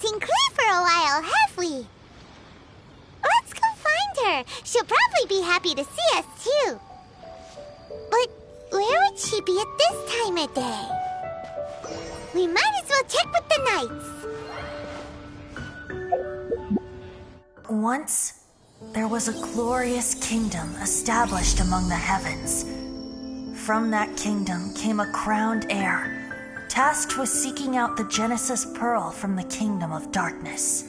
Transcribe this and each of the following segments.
acting clear for a while, have we? Let's go find her. She'll probably be happy to see us, too. But where would she be at this time of day? We might as well check with the knights. Once, there was a glorious kingdom established among the heavens. From that kingdom came a crowned heir, tasked with seeking out the Genesis Pearl from the kingdom of darkness.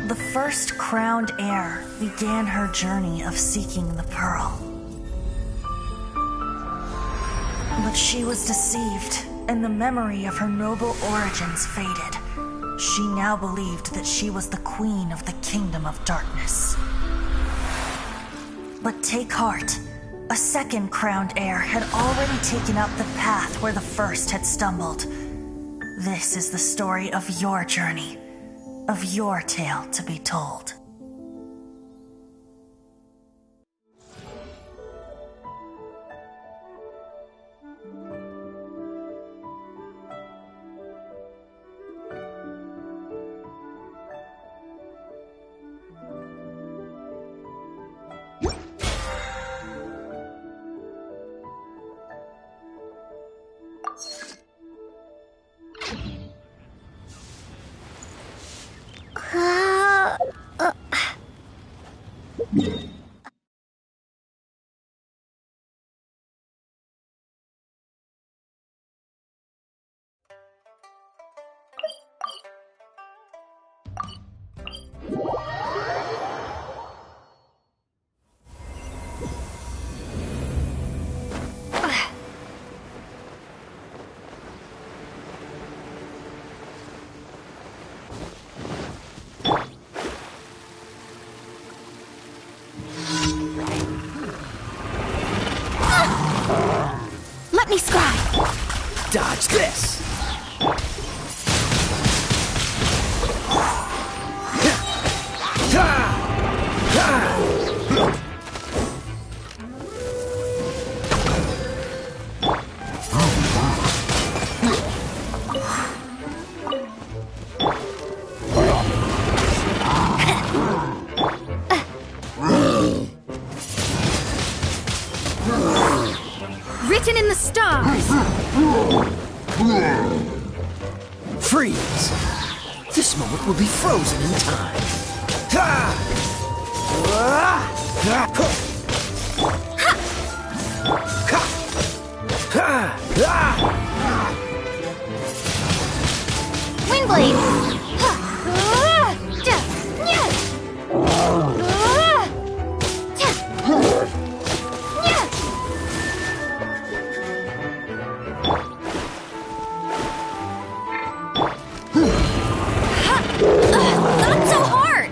The first crowned heir began her journey of seeking the pearl. But she was deceived, and the memory of her noble origins faded. She now believed that she was the queen of the kingdom of darkness. But take heart. A second crowned heir had already taken up the path where the first had stumbled. This is the story of your journey, of your tale to be told. Let me scry! Dodge this! Written in the stars! Freeze! This moment will be frozen in time. Windblade! Not so hard!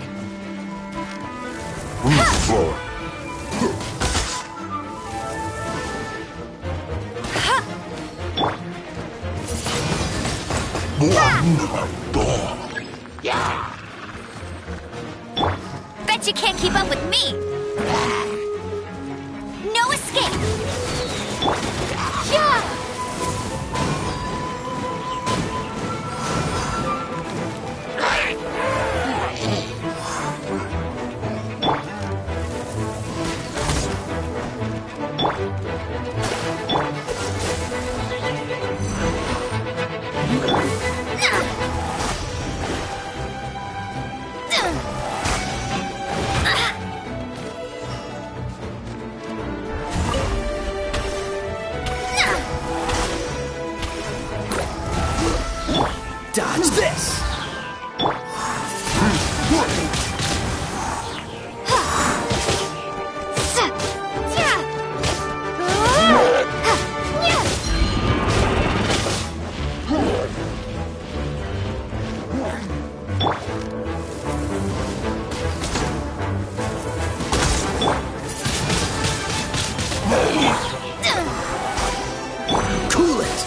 Bet you can't keep up with me! No escape! Yeah! Dodge this! Cool it!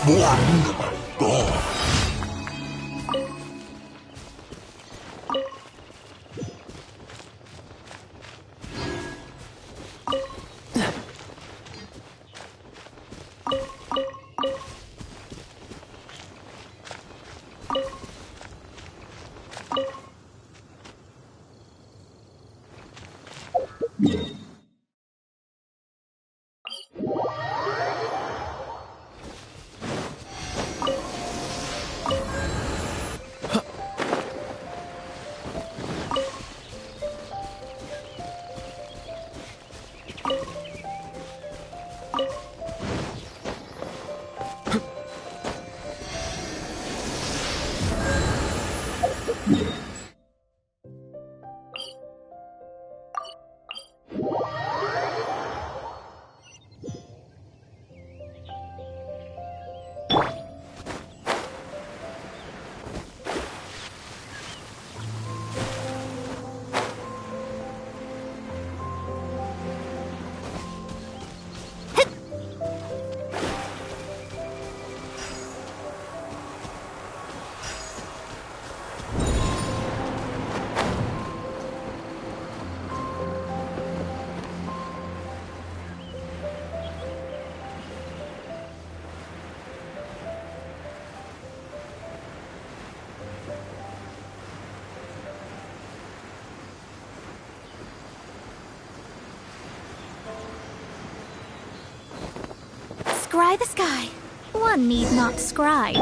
Scry the sky. One need not scry.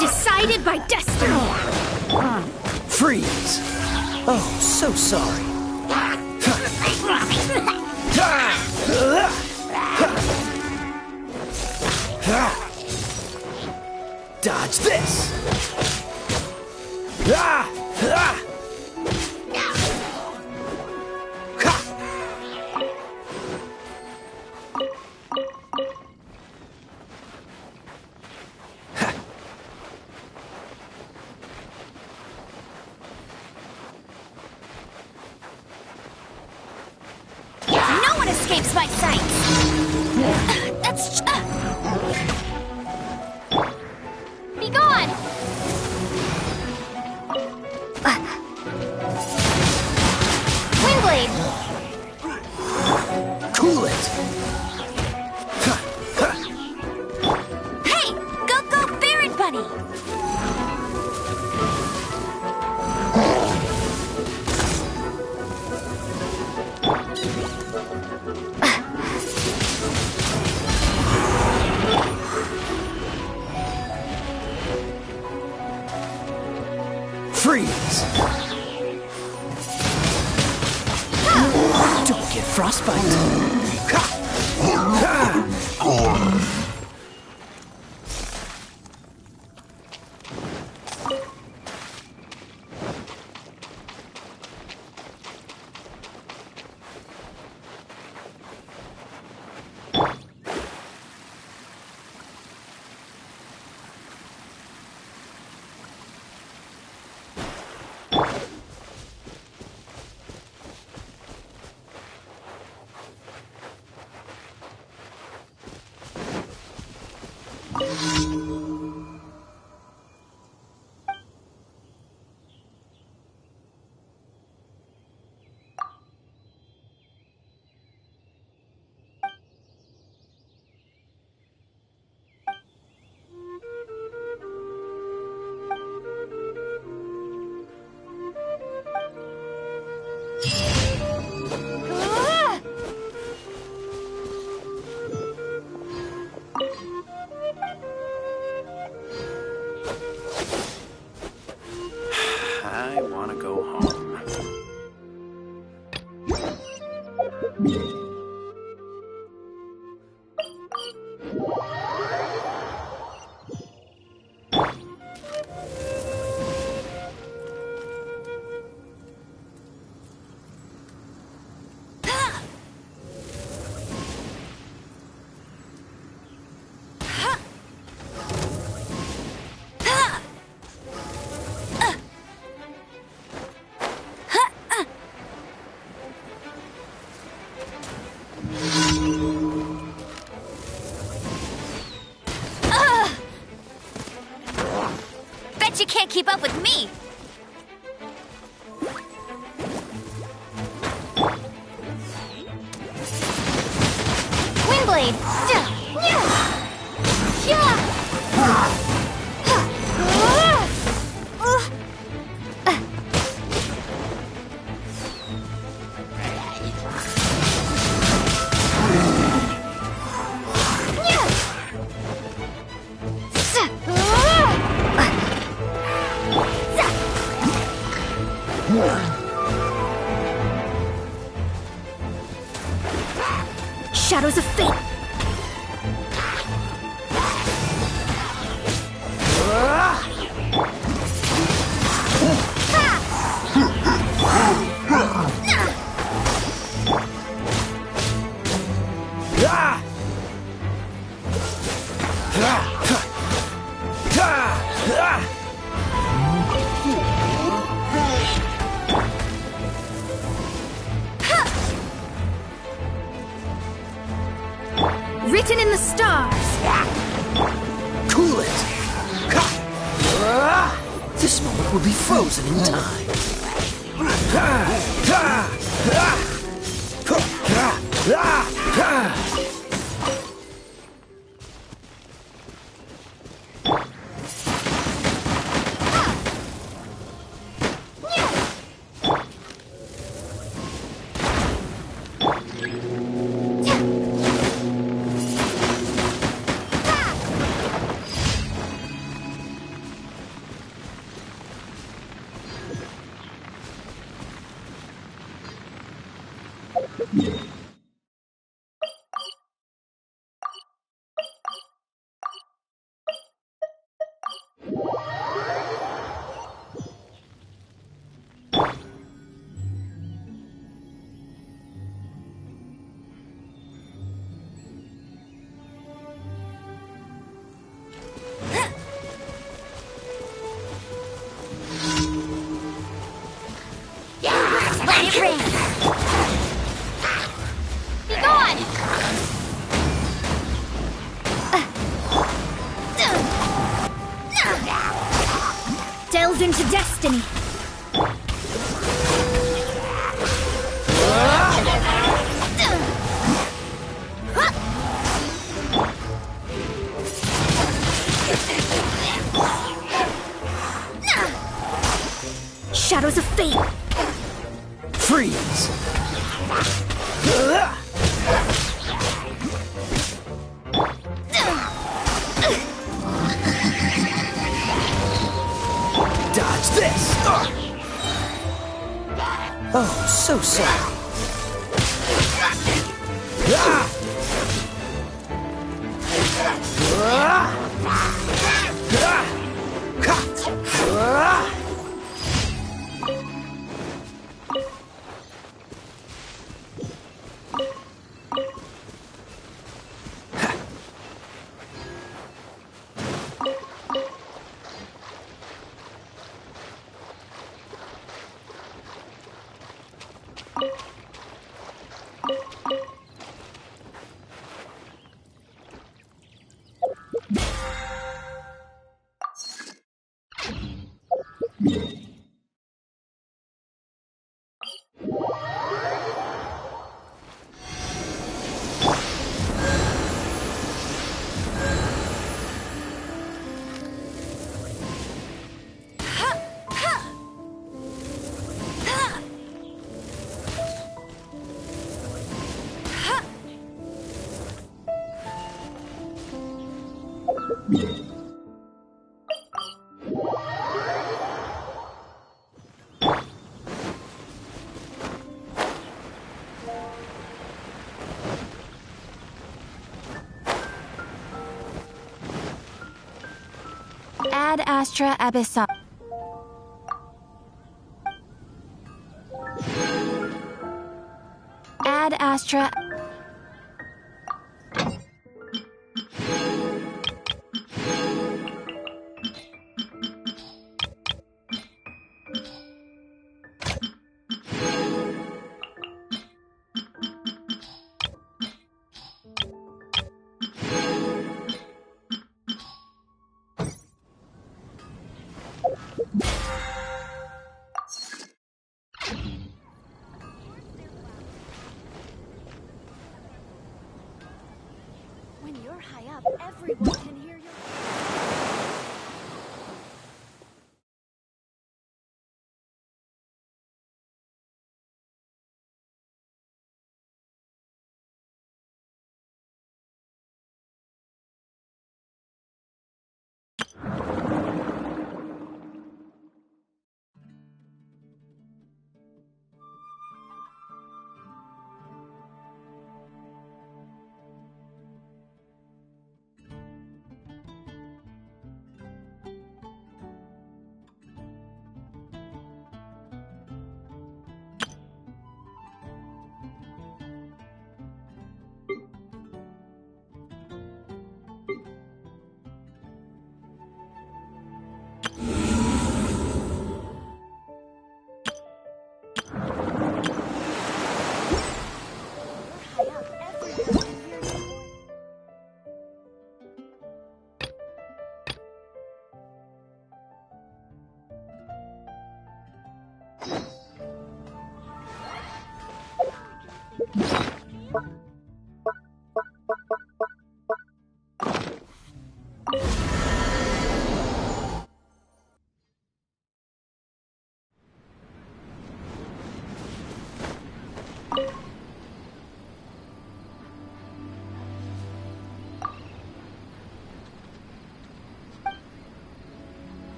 Decided by destiny. Freeze! Oh, so sorry. Dodge this! No one escapes my sight. That's... Be gone! Windblade! Cool it! Hey! Go, Barret Bunny! Freeze! Don't get frostbite! I want to go home. keep up with me! Windblade! Shadows of Fate! Written in the stars! Cool it! This moment will be frozen in time. Let it rain! Be gone! Delve into destiny! Shadows of Fate! Freeze! Dodge this! Oh, so sorry. Ad Astra Abyssal. Ad Astra. high up, everyone can hear your...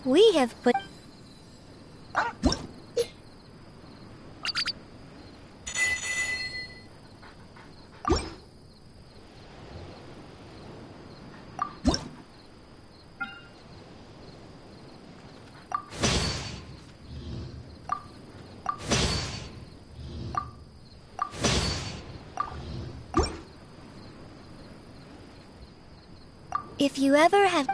We have put... If you ever have...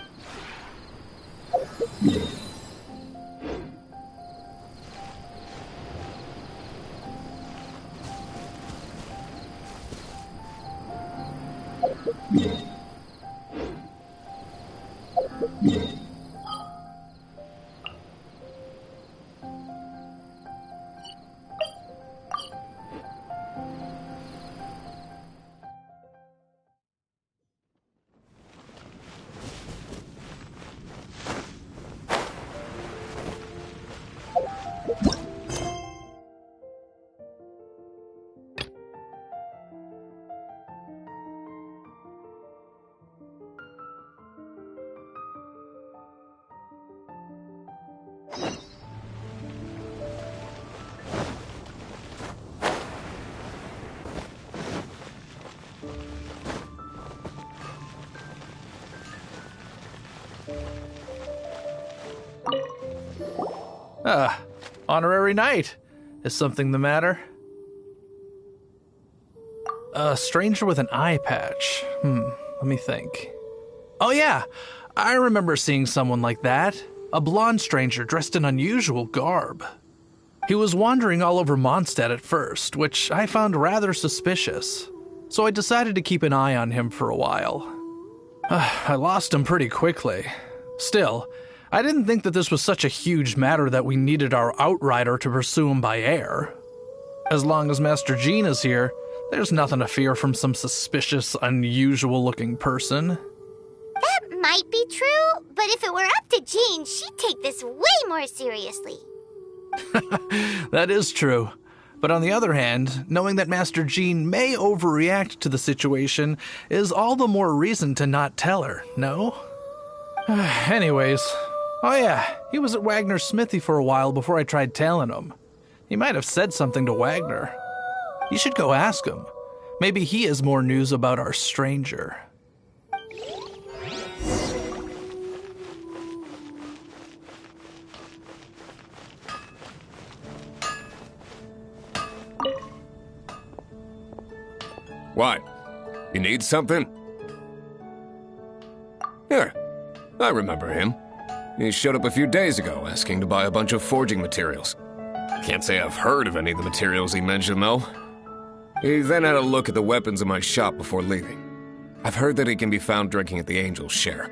Honorary knight. Is something the matter? A stranger with an eye patch. Let me think. Oh yeah, I remember seeing someone like that. A blonde stranger dressed in unusual garb. He was wandering all over Mondstadt at first, which I found rather suspicious, so I decided to keep an eye on him for a while. I lost him pretty quickly. Still, I didn't think that this was such a huge matter that we needed our outrider to pursue him by air. As long as Master Jean is here, there's nothing to fear from some suspicious, unusual-looking person. That might be true, but if it were up to Jean, she'd take this way more seriously. That is true. But on the other hand, knowing that Master Jean may overreact to the situation is all the more reason to not tell her, no? Anyways, oh yeah, he was at Wagner's smithy for a while before I tried tailing him. He might have said something to Wagner. You should go ask him. Maybe he has more news about our stranger. What? You need something? Here, I remember him. He showed up a few days ago asking to buy a bunch of forging materials. Can't say I've heard of any of the materials he mentioned, though. He then had a look at the weapons in my shop before leaving. I've heard that he can be found drinking at the Angel's Share.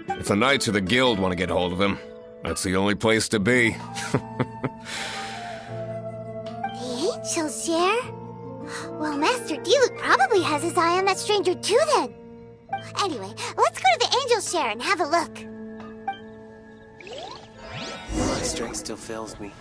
If the Knights or the Guild want to get hold of him, that's the only place to be. The Angel's Share? Well, Master Diluc probably has his eye on that stranger too, then. Anyway, let's go to the Angel's Share and have a look. My strength still fails me.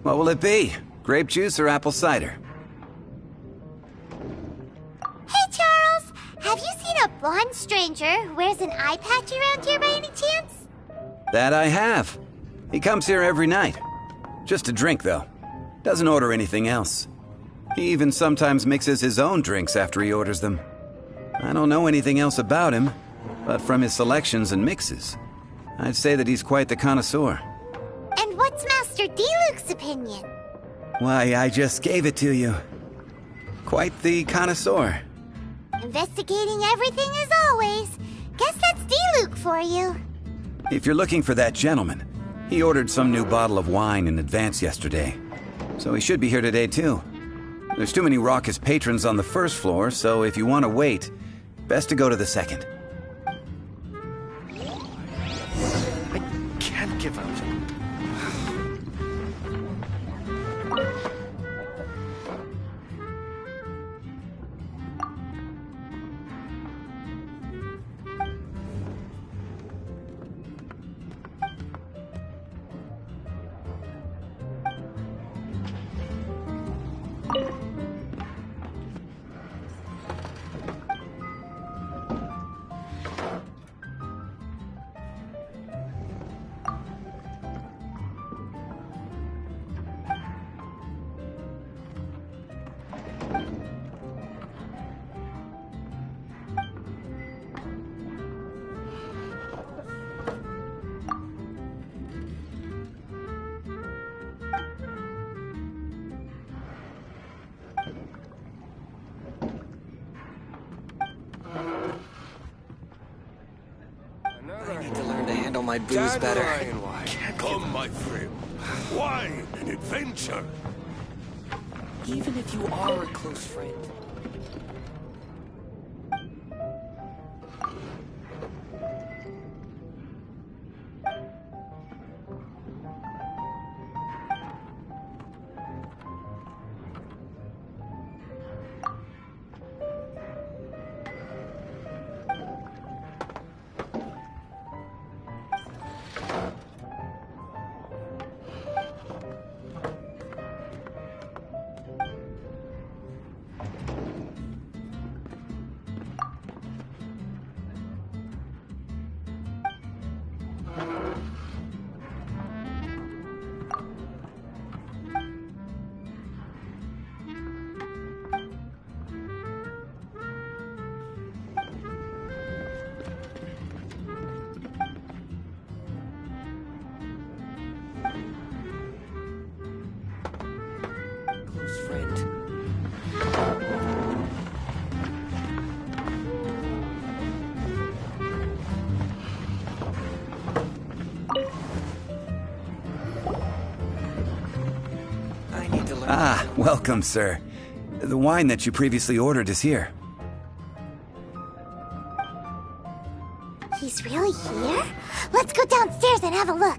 What will it be? Grape juice or apple cider? Hey, Charles! Have you seen a blonde stranger who wears an eye patch around here by any chance? That I have. He comes here every night. Just to drink, though. Doesn't order anything else. He even sometimes mixes his own drinks after he orders them. I don't know anything else about him, but from his selections and mixes, I'd say that he's quite the connoisseur. And what's Master Diluc's opinion? Why, I just gave it to you. Quite the connoisseur. Investigating everything as always. Guess that's Diluc for you. If you're looking for that gentleman, he ordered some new bottle of wine in advance yesterday. So he should be here today, too. There's too many raucous patrons on the first floor, so if you want to wait, best to go to the second. I can't give up. I need to learn to handle my booze better. Come, my friend. Wine and adventure. Even if you are a close friend. Ah, welcome, sir. The wine that you previously ordered is here. He's really here? Let's go downstairs and have a look.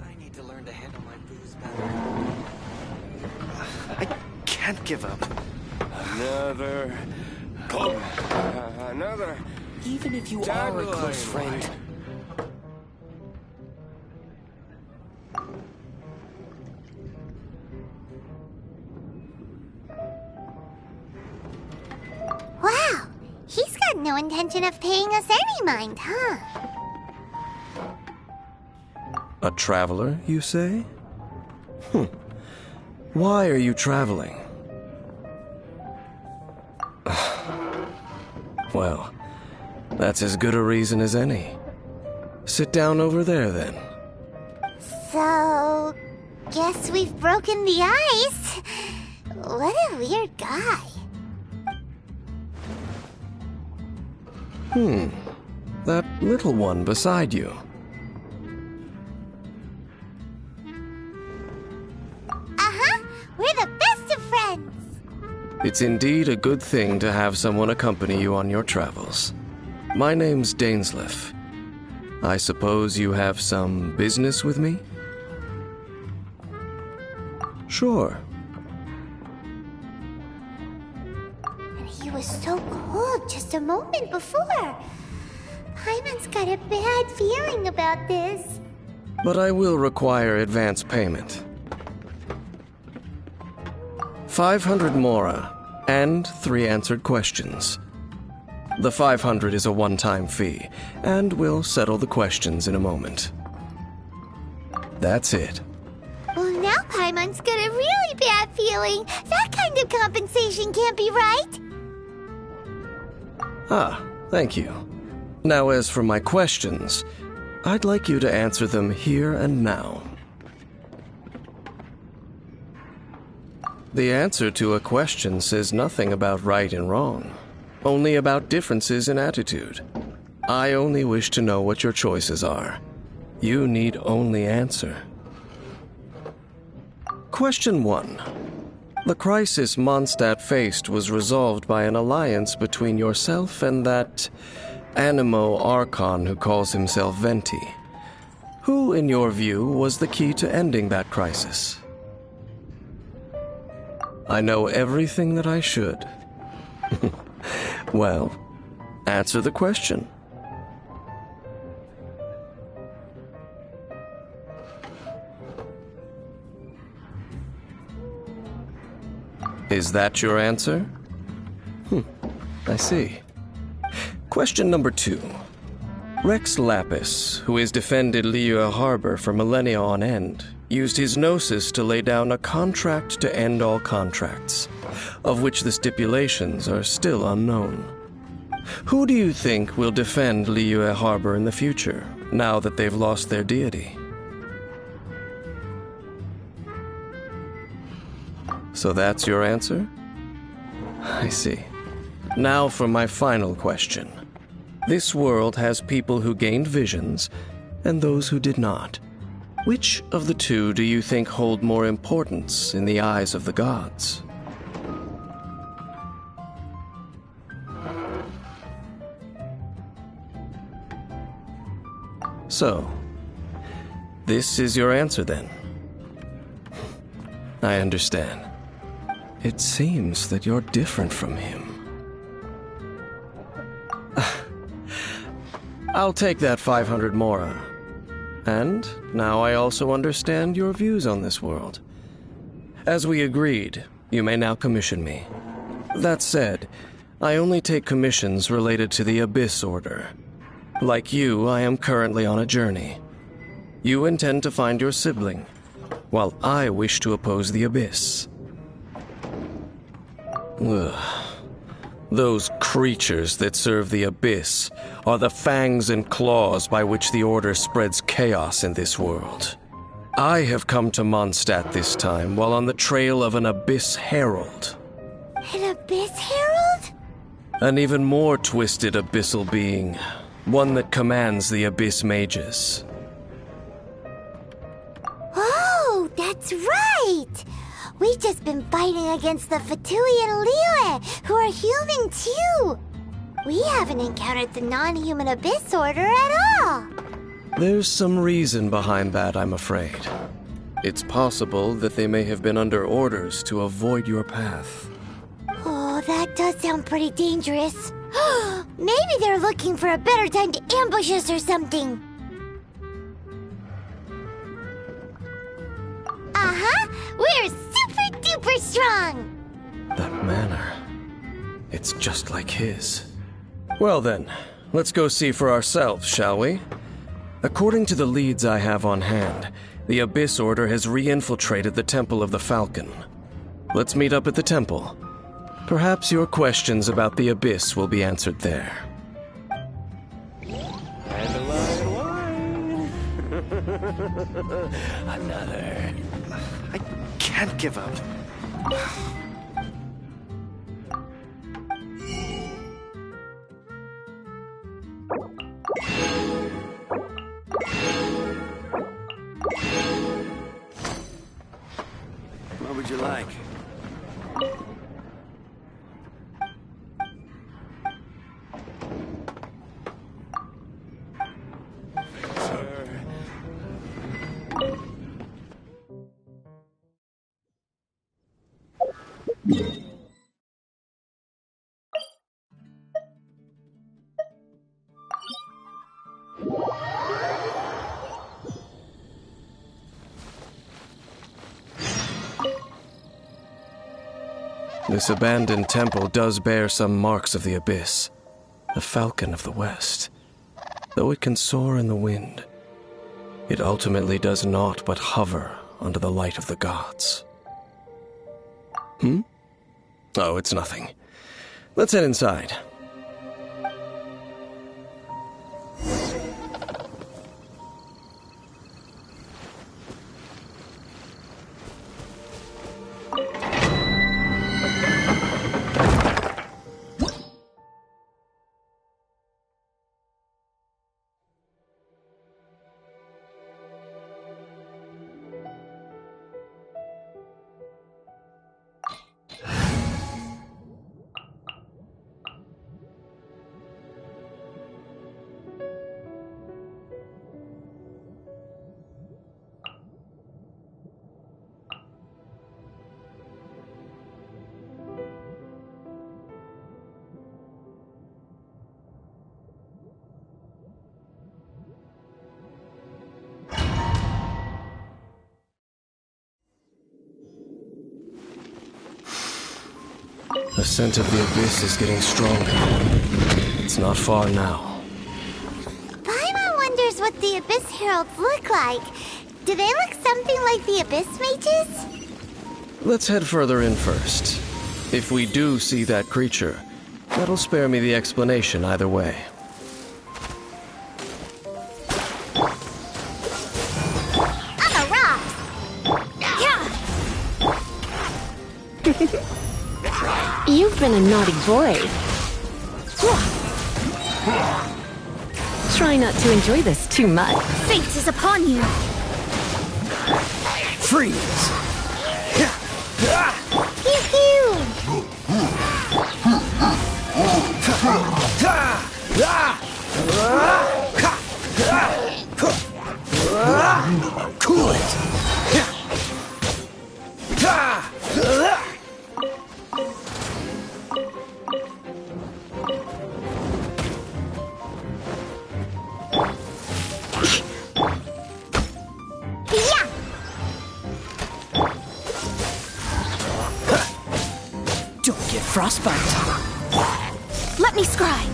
I need to learn to handle my booze better. I can't give up. Another. Another. Even if you are a close friend. Wow, he's got no intention of paying us any mind, huh? A traveler, you say? Why are you traveling? Well, that's as good a reason as any. Sit down over there, then. So, guess we've broken the ice. What a weird guy. That little one beside you. Uh-huh, we're the best of friends. It's indeed a good thing to have someone accompany you on your travels. My name's Dainsleif. I suppose you have some business with me? Sure. And he was so cold just a moment before. Paimon's got a bad feeling about this. But I will require advance payment. 500 mora, and 3 answered questions. The 500 is a one-time fee, and we'll settle the questions in a moment. That's it. Well, now Paimon's got a really bad feeling. That kind of compensation can't be right. Ah, thank you. Now, as for my questions, I'd like you to answer them here and now. The answer to a question says nothing about right and wrong, only about differences in attitude. I only wish to know what your choices are. You need only answer. Question 1. The crisis Mondstadt faced was resolved by an alliance between yourself and that Animo Archon who calls himself Venti. Who, in your view, was the key to ending that crisis? I know everything that I should. Well, answer the question. Is that your answer? I see. Question number 2. Rex Lapis, who has defended Liyue Harbor for millennia on end, used his gnosis to lay down a contract to end all contracts, of which the stipulations are still unknown. Who do you think will defend Liyue Harbor in the future, now that they've lost their deity? So that's your answer? I see. Now for my final question. This world has people who gained visions, and those who did not. Which of the two do you think hold more importance in the eyes of the gods? So, this is your answer then? I understand. It seems that you're different from him. I'll take that 500 mora. And now I also understand your views on this world. As we agreed, you may now commission me. That said, I only take commissions related to the Abyss Order. Like you, I am currently on a journey. You intend to find your sibling, while I wish to oppose the Abyss. Ugh. Those creatures that serve the Abyss are the fangs and claws by which the Order spreads chaos in this world. I have come to Mondstadt this time while on the trail of an Abyss Herald. An Abyss Herald? An even more twisted abyssal being, one that commands the Abyss mages. Oh, that's right! We've just been fighting against the Fatui and Liyue, who are human too! We haven't encountered the non-human Abyss Order at all! There's some reason behind that, I'm afraid. It's possible that they may have been under orders to avoid your path. Oh, that does sound pretty dangerous. Maybe they're looking for a better time to ambush us or something. Uh-huh! We're super duper strong! That manner. It's just like his. Well then, let's go see for ourselves, shall we? According to the leads I have on hand, the Abyss Order has re-infiltrated the Temple of the Falcon. Let's meet up at the temple. Perhaps your questions about the Abyss will be answered there. Another. I can't give up. What would you like? This abandoned temple does bear some marks of the Abyss. The Falcon of the West. Though it can soar in the wind, it ultimately does naught but hover under the light of the gods. Oh, it's nothing. Let's head inside. The scent of the Abyss is getting stronger. It's not far now. Paimon wonders what the Abyss Heralds look like. Do they look something like the Abyss Mages? Let's head further in first. If we do see that creature, that'll spare me the explanation either way. I'm a rock! Yeah! You've been a naughty boy. Try not to enjoy this too much. Fate is upon you. Freeze! Pew pew! Cool it! Don't get frostbite. Let me scry.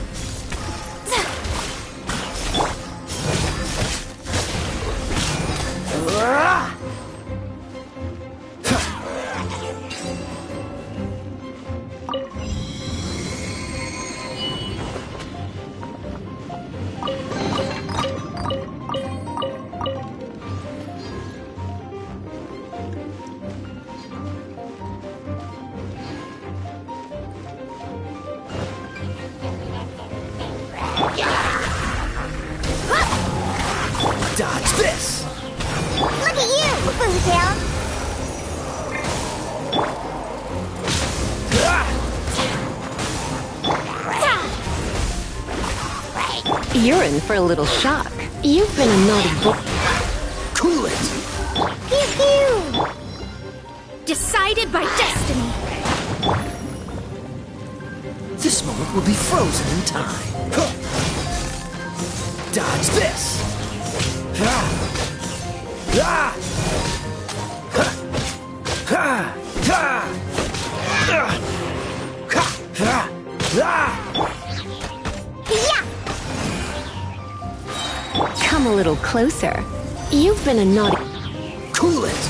You're in for a little shock. You've been a naughty boy. Cool it! Pew pew! Decided by destiny. This moment will be frozen in time. Dodge this! Come a little closer. You've been a naughty... Cool it!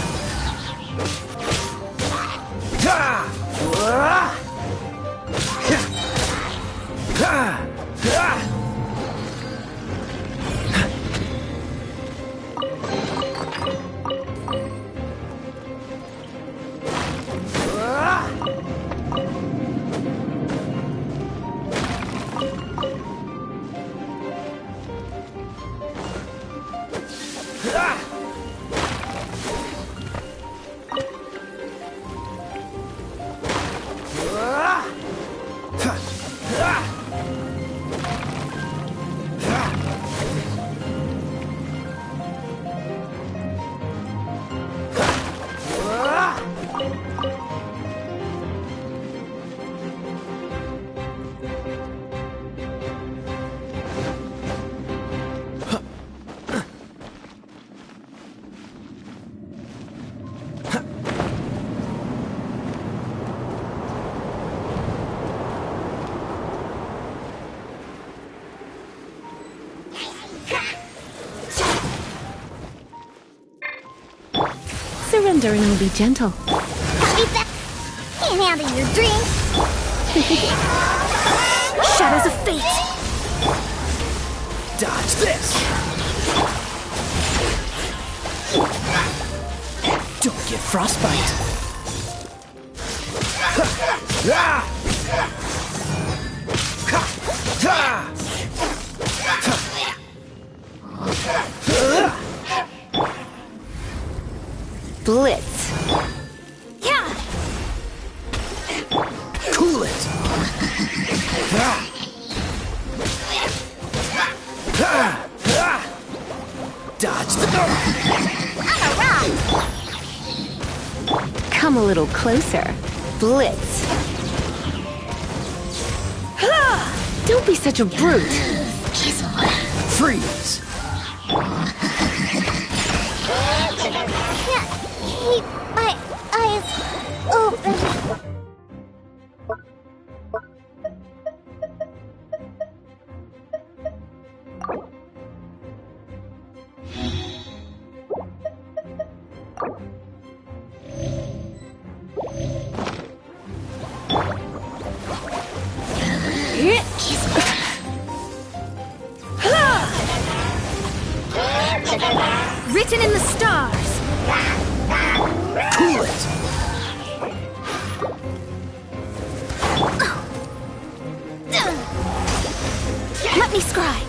Surrender and I'll be gentle. Copy that. Can't handle your drink. Shadows of fate! Dodge this! Don't get frostbite. Blitz. Yeah. Cool it! Dodge the... I'm a rock. Come a little closer. Blitz. Don't be such a brute. Freeze! Can't keep my eyes open. Written in the stars. Cool it! Let me scry.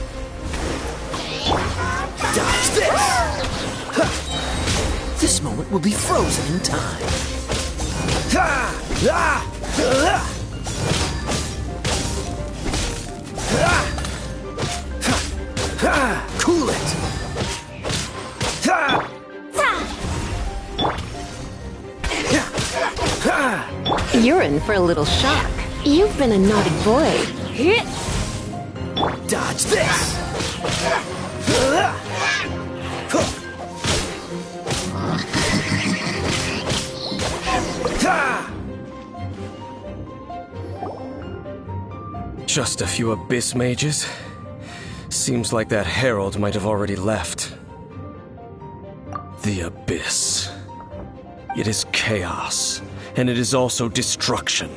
Dodge this! This moment will be frozen in time. Cool it! You're in for a little shock. You've been a naughty boy. Dodge this! Just a few abyss mages? Seems like that herald might have already left. The abyss. It is chaos, and it is also destruction.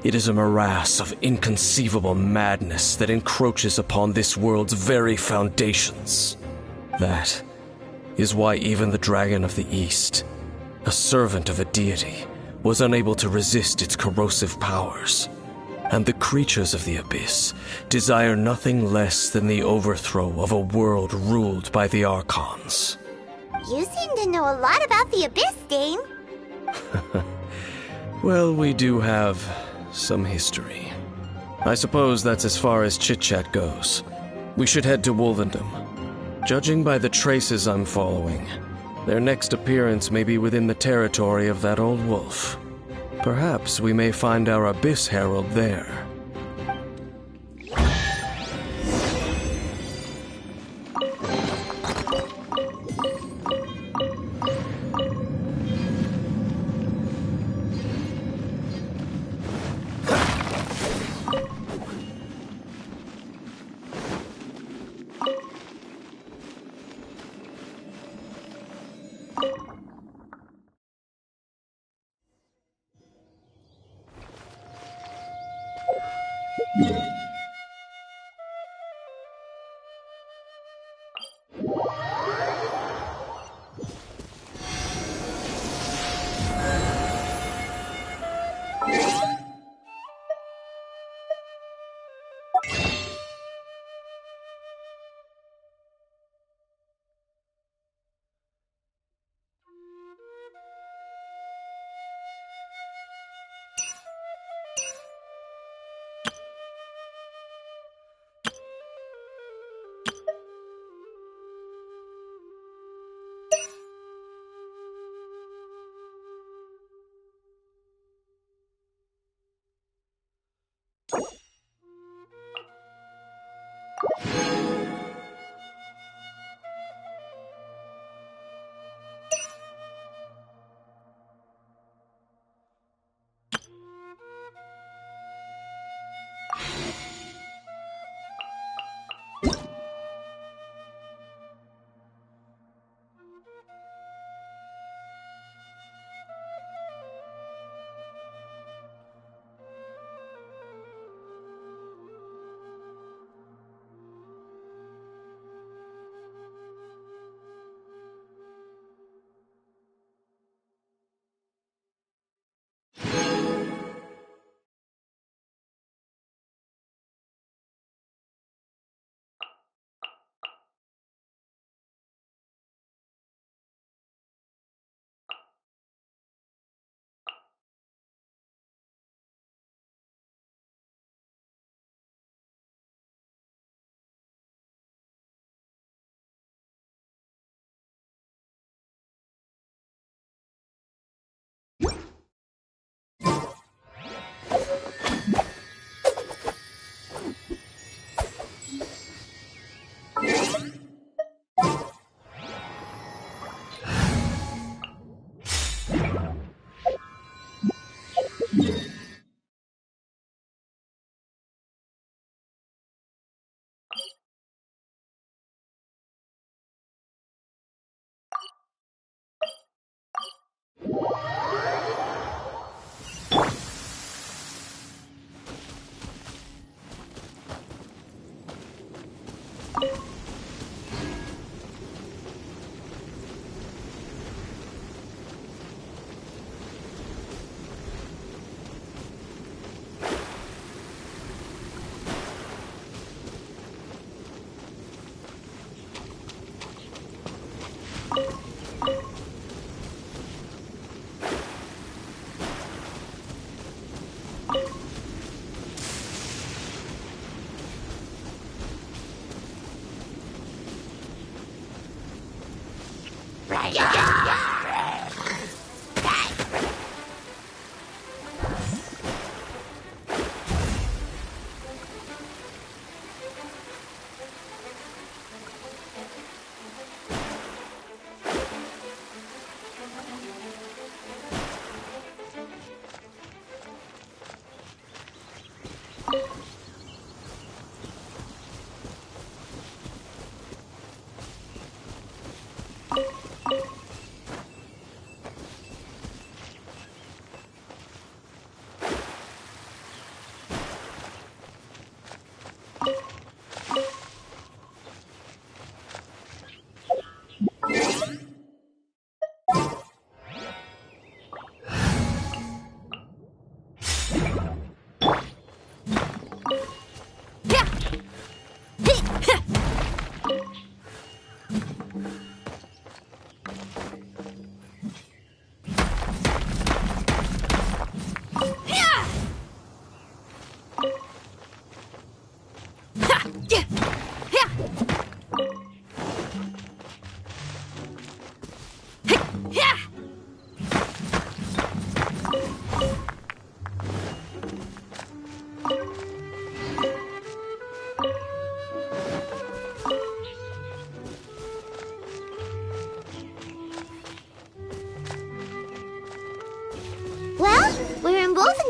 It is a morass of inconceivable madness that encroaches upon this world's very foundations. That is why even the Dragon of the East, a servant of a deity, was unable to resist its corrosive powers. And the creatures of the abyss desire nothing less than the overthrow of a world ruled by the Archons. You seem to know a lot about the Abyss, Dame. Well, we do have some history. I suppose that's as far as chit-chat goes. We should head to Wolvendom. Judging by the traces I'm following, their next appearance may be within the territory of that old wolf. Perhaps we may find our Abyss Herald there.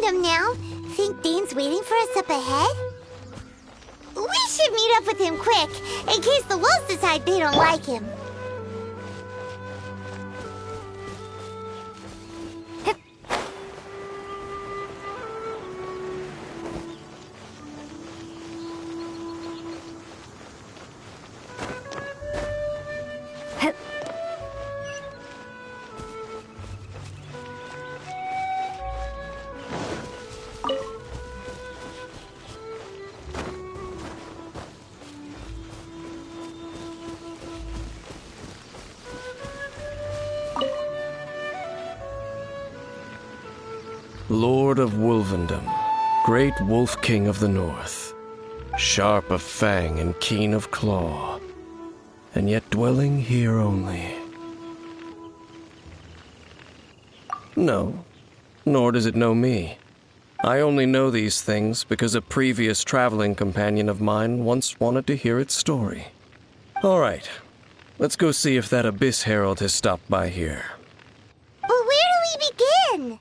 Kingdom now. Think Dane's waiting for us up ahead? We should meet up with him quick, in case the wolves decide they don't like him. Lord of Wolvendom, great Wolf King of the North, sharp of fang and keen of claw, and yet dwelling here only. No, nor does it know me. I only know these things because a previous traveling companion of mine once wanted to hear its story. All right, let's go see if that Abyss Herald has stopped by here. But where do we begin?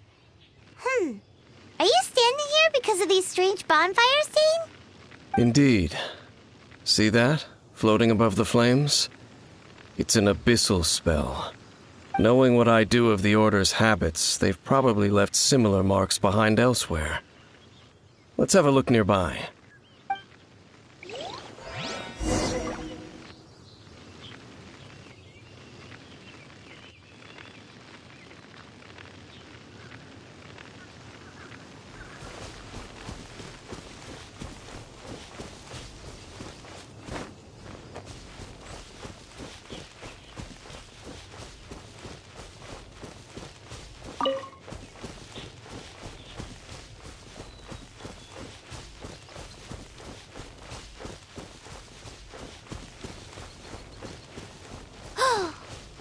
Are you standing here because of these strange bonfires, Dane? Indeed. See that, floating above the flames? It's an abyssal spell. Knowing what I do of the Order's habits, they've probably left similar marks behind elsewhere. Let's have a look nearby.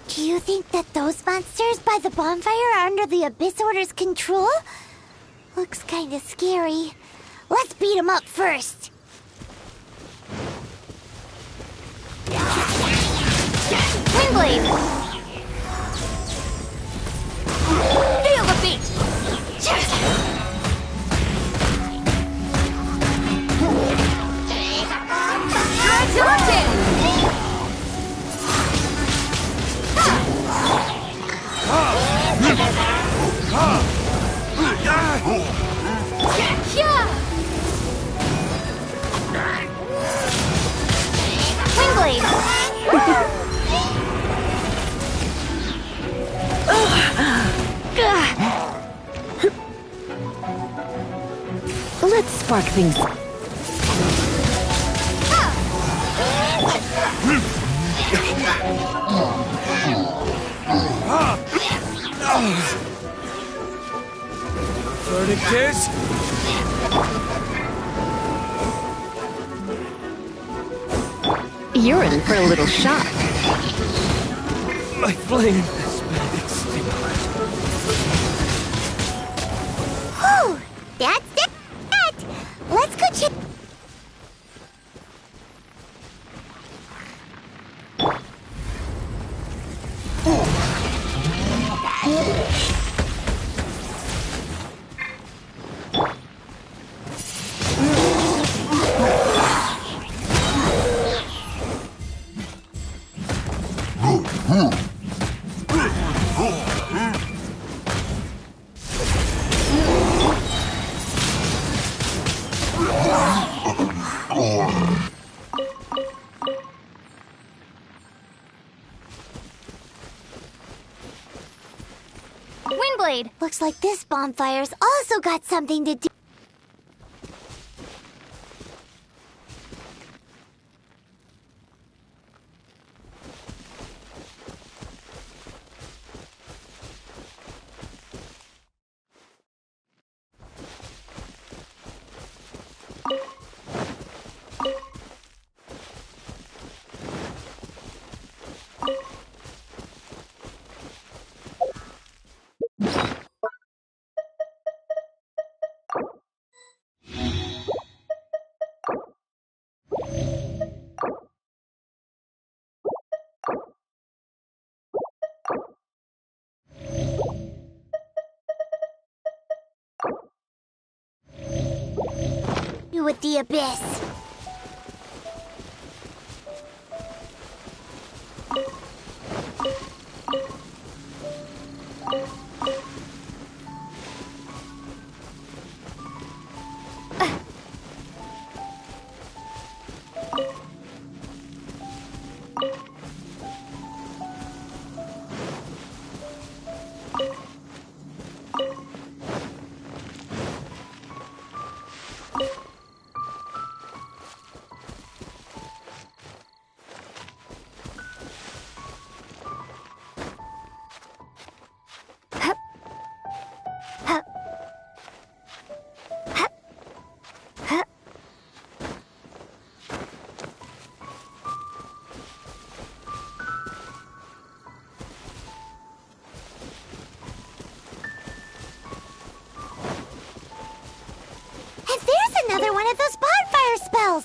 Do you think that those monsters by the bonfire are under the Abyss Order's control? Looks kinda scary. Let's beat them up first. Windblade! Feel the beat! Let's spark things. Verdict is... You're in for a little shock. My flame has been extinguished. Whew! That's it! Let's go check... Windblade! Looks like this bonfire's also got something to do... with the Abyss. Another one of those bonfire spells!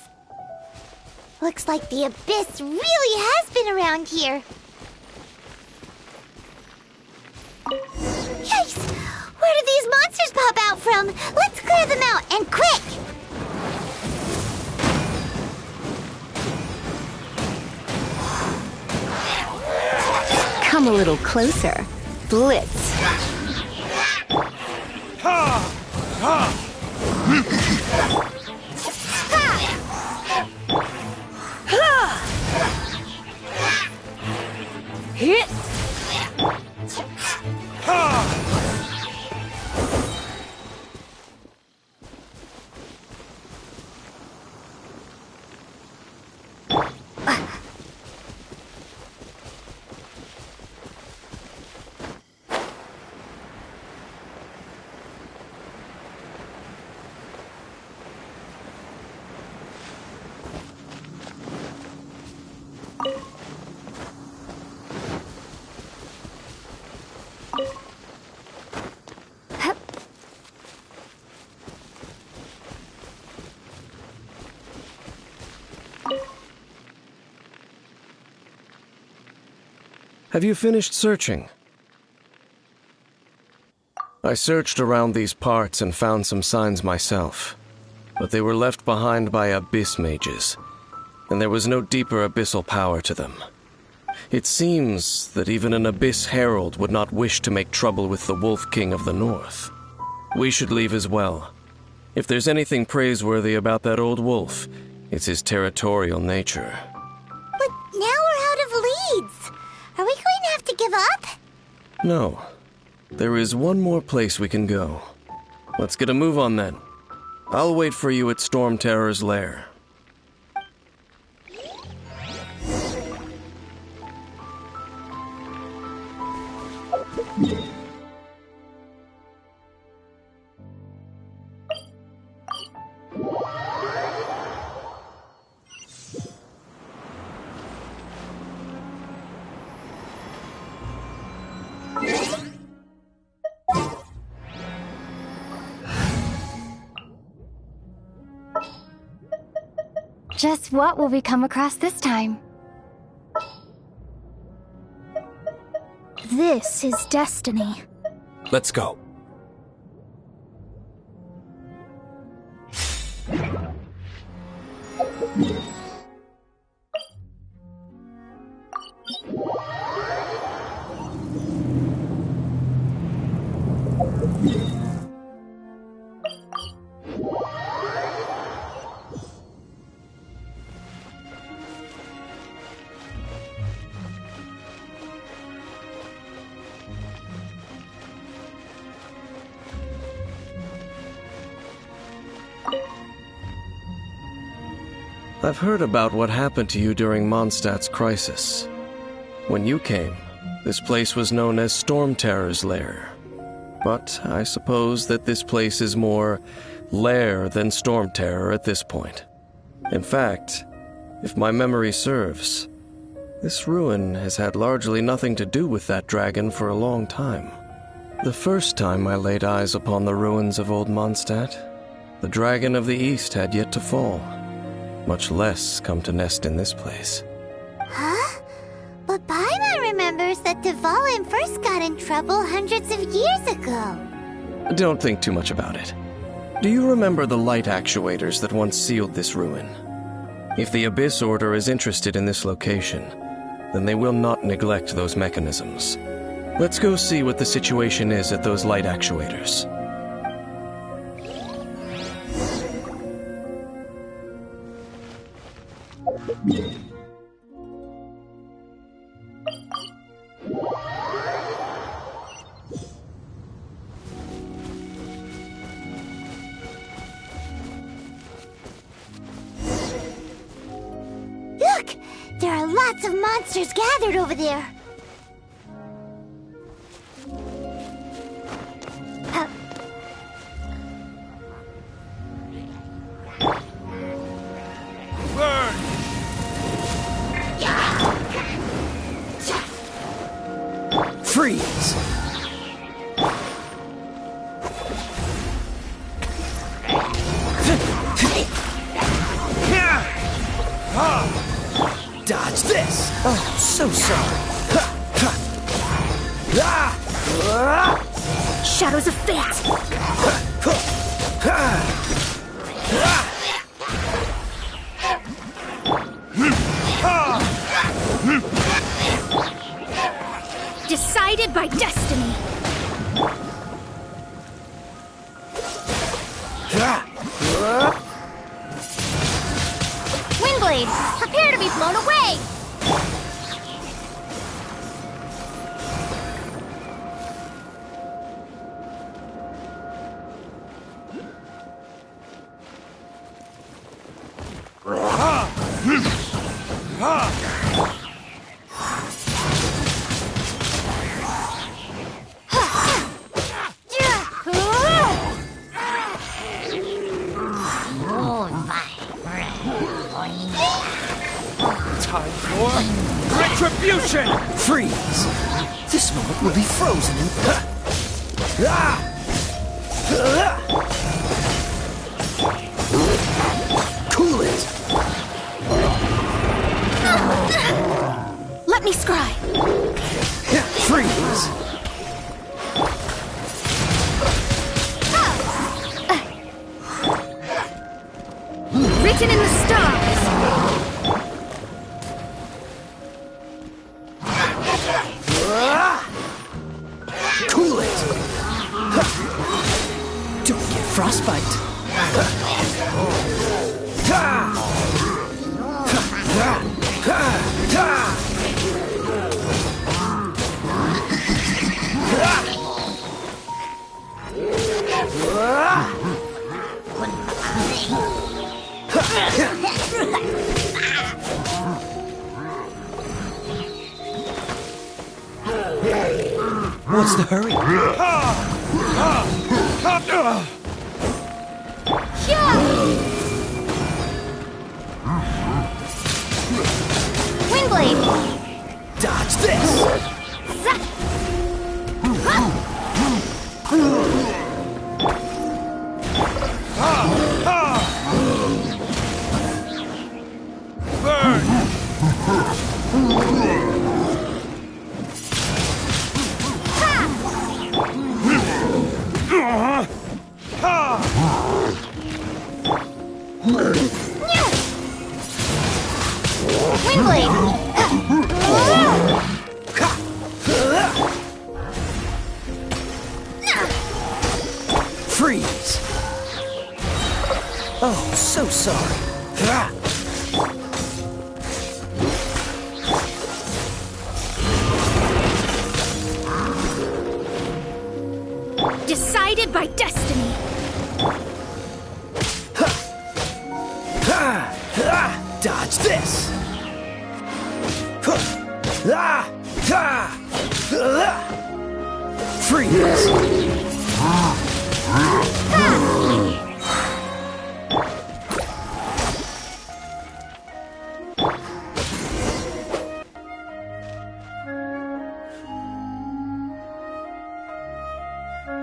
Looks like the Abyss really has been around here. Yikes! Where did these monsters pop out from? Let's clear them out, and quick! Come a little closer. Blitz. Hit! Have you finished searching? I searched around these parts and found some signs myself, but they were left behind by abyss mages, and there was no deeper abyssal power to them. It seems that even an abyss herald would not wish to make trouble with the Wolf King of the North. We should leave as well. If there's anything praiseworthy about that old wolf, it's his territorial nature. But now we're out of leads. Are we going to have to give up? No. There is one more place we can go. Let's get a move on then. I'll wait for you at Storm Terror's lair. Just what will we come across this time? This is destiny. Let's go. I've heard about what happened to you during Mondstadt's crisis. When you came, this place was known as Storm Terror's lair. But I suppose that this place is more lair than Storm Terror at this point. In fact, if my memory serves, this ruin has had largely nothing to do with that dragon for a long time. The first time I laid eyes upon the ruins of old Mondstadt, the dragon of the East had yet to fall, much less come to nest in this place. Huh? But Paimon remembers that Dvalin first got in trouble hundreds of years ago. Don't think too much about it. Do you remember the light actuators that once sealed this ruin? If the Abyss Order is interested in this location, then they will not neglect those mechanisms. Let's go see what the situation is at those light actuators. Look! There are lots of monsters gathered over there. Freeze! Dodge this! Oh, so sorry. Shadows of fate! Decided by destiny! Windblade, prepare to be blown away! Time for retribution! Freeze! This moment will be frozen in... Cool it! Let me scry! Freeze! Written in the stars! Cool it! Don't get frostbite! What's the hurry? Windblade! Dodge this! Freeze! Oh, so sorry. Decided by destiny! Dodge this! Freeze!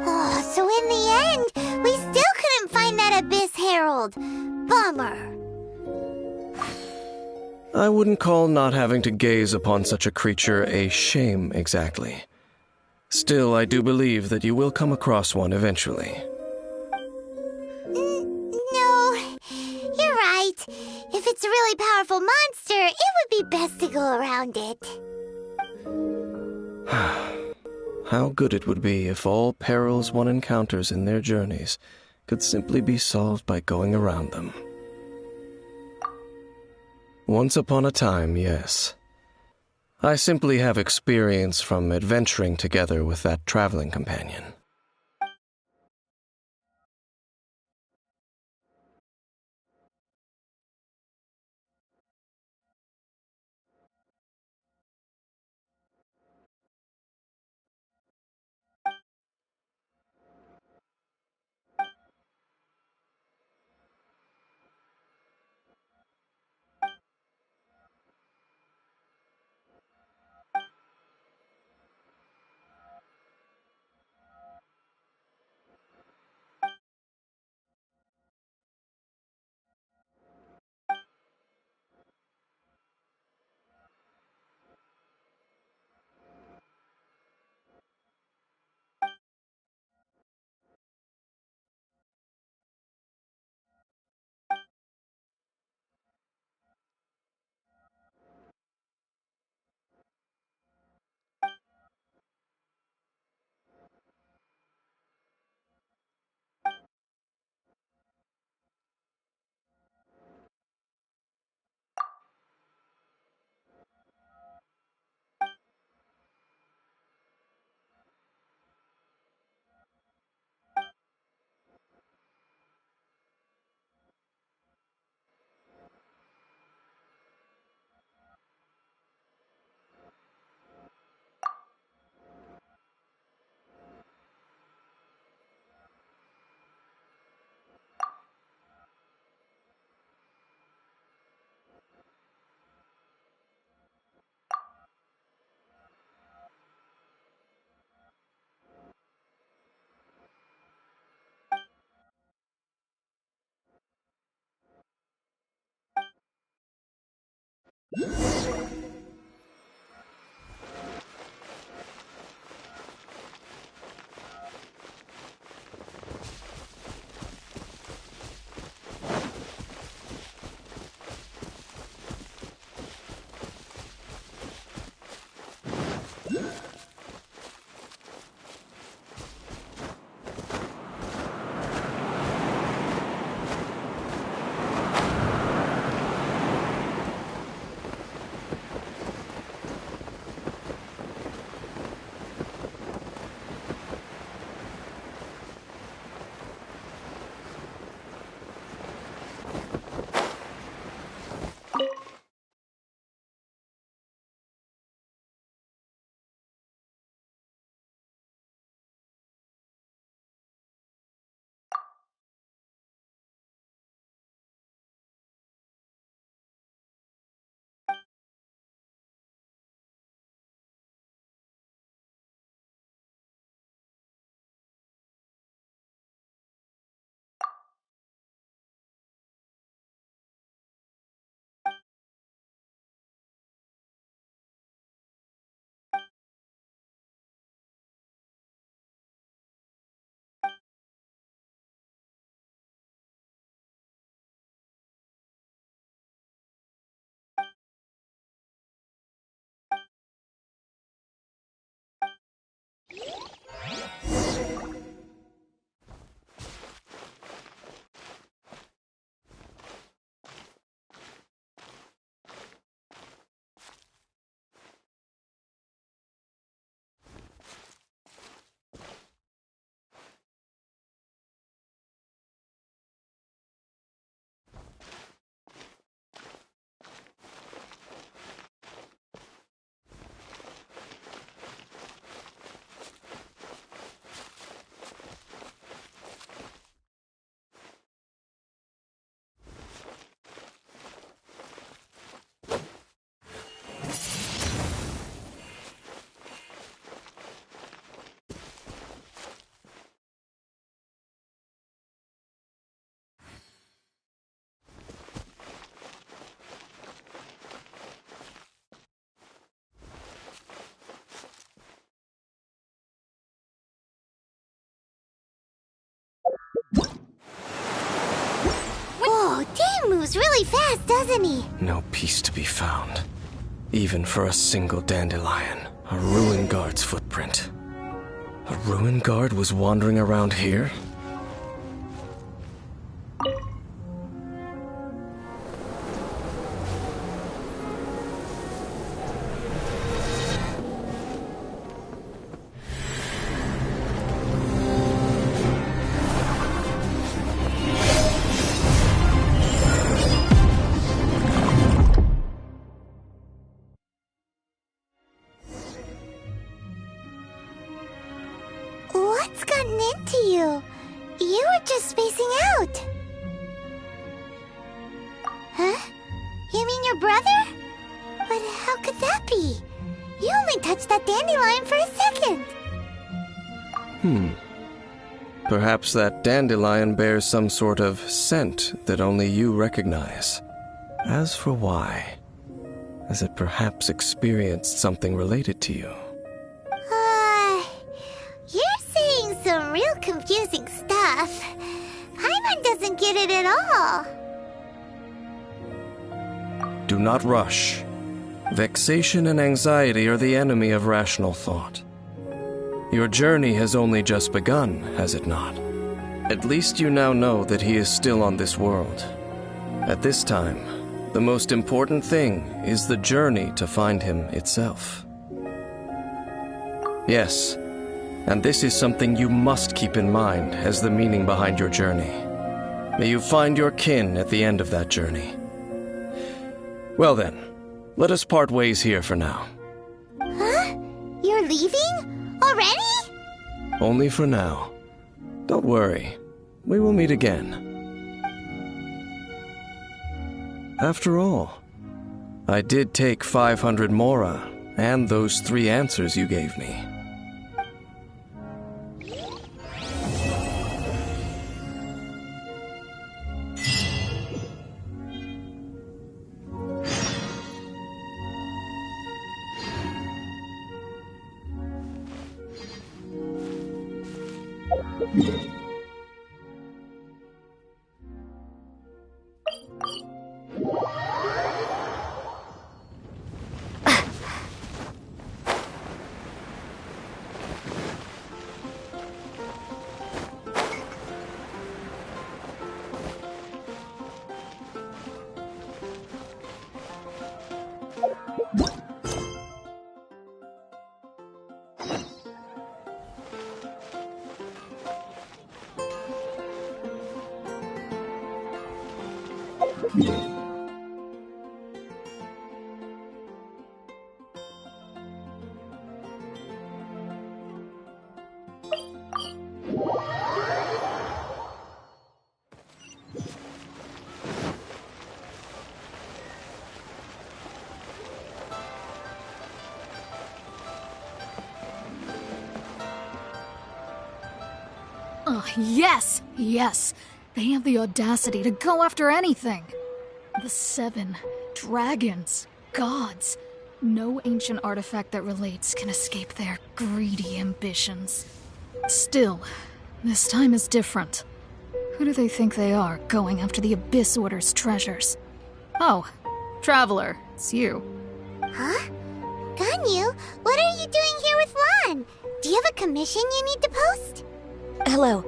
Oh, so in the end, we still couldn't find that Abyss Herald. Bummer. I wouldn't call not having to gaze upon such a creature a shame exactly. Still, I do believe that you will come across one eventually. No, you're right. If it's a really powerful monster, it would be best to go around it. How good it would be if all perils one encounters in their journeys could simply be solved by going around them. Once upon a time, yes. I simply have experience from adventuring together with that traveling companion. moves really fast, doesn't he? No peace to be found, even for a single dandelion. A ruined guard's footprint. A ruined guard was wandering around here? What's gotten into you? You were just spacing out. Huh? You mean your brother? But how could that be? You only touched that dandelion for a second. Perhaps that dandelion bears some sort of scent that only you recognize. As for why, has it perhaps experienced something related to you? You're saying some real confusing stuff. Paimon doesn't get it at all. Do not rush. Vexation and anxiety are the enemy of rational thought. Your journey has only just begun, has it not? At least you now know that he is still on this world. At this time, the most important thing is the journey to find him itself. Yes, and this is something you must keep in mind as the meaning behind your journey. May you find your kin at the end of that journey. Well then, let us part ways here for now. Huh? You're leaving? Already? Only for now. Don't worry, we will meet again. After all, I did take 500 mora and those 3 answers you gave me. Yes! Yes! They have the audacity to go after anything! The 7 dragons, gods. No ancient artifact that relates can escape their greedy ambitions. Still, this time is different. Who do they think they are, going after the Abyss Order's treasures? Oh, Traveler, it's you. Huh? Ganyu, what are you doing here with Lan? Do you have a commission you need to post? Hello.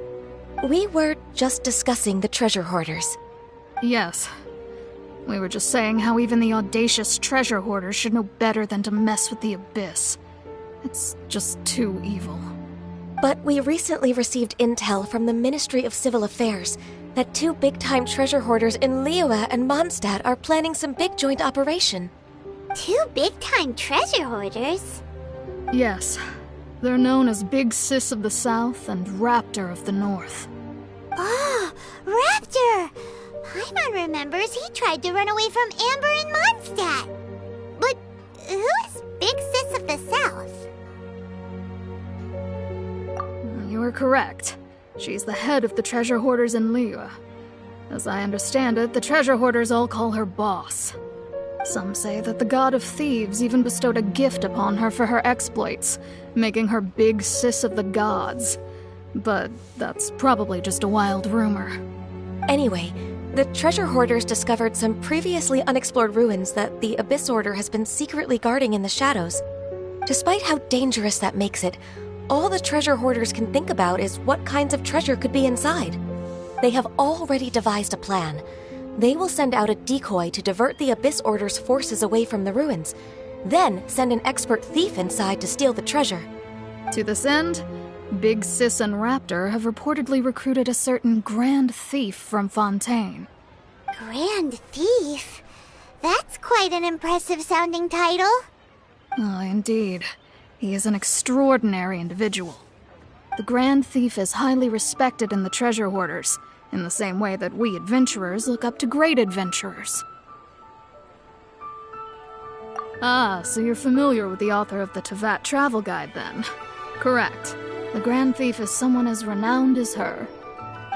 We were just discussing the treasure hoarders. Yes. We were just saying how even the audacious treasure hoarders should know better than to mess with the Abyss. It's just too evil. But we recently received intel from the Ministry of Civil Affairs that 2 big-time treasure hoarders in Liyue and Mondstadt are planning some big joint operation. 2 big-time treasure hoarders? Yes. They're known as Big Sis of the South and Raptor of the North. Oh, Raptor! Paimon remembers he tried to run away from Amber in Mondstadt. But who is Big Sis of the South? You are correct. She's the head of the treasure hoarders in Liyue. As I understand it, the treasure hoarders all call her boss. Some say that the god of thieves even bestowed a gift upon her for her exploits, making her Big Sis of the gods. But that's probably just a wild rumor. Anyway, The treasure hoarders discovered some previously unexplored ruins that the Abyss Order has been secretly guarding in the shadows. Despite how dangerous that makes it, all the treasure hoarders can think about is what kinds of treasure could be inside. They have already devised a plan. They will send out a decoy to divert the Abyss Order's forces away from the ruins, then send an expert thief inside to steal the treasure. To this end, Big Sis and Raptor have reportedly recruited a certain Grand Thief from Fontaine. Grand Thief? That's quite an impressive sounding title. Oh, indeed. He is an extraordinary individual. The Grand Thief is highly respected in the treasure hoarders, in the same way that we adventurers look up to great adventurers. Ah, so you're familiar with the author of the Tevat Travel Guide, then? Correct. The Grand Thief is someone as renowned as her.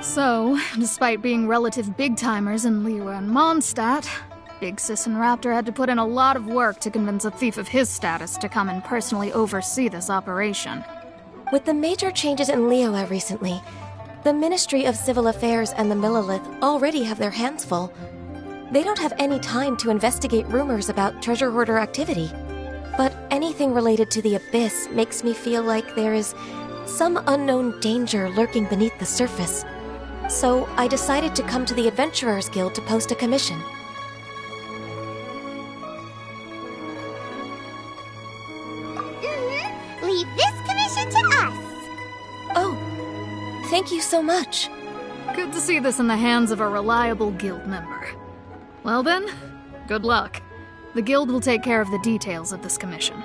So, despite being relative big-timers in Liyue and Mondstadt, Big Sis and Raptor had to put in a lot of work to convince a thief of his status to come and personally oversee this operation. With the major changes in Liyue recently, the Ministry of Civil Affairs and the Millelith already have their hands full. They don't have any time to investigate rumors about treasure hoarder activity. But anything related to the Abyss makes me feel like there is some unknown danger lurking beneath the surface. So I decided to come to the Adventurers Guild to post a commission. Leave this commission to us. Oh, thank you so much. Good to see this in the hands of a reliable guild member. Well then, good luck. The guild will take care of the details of this commission.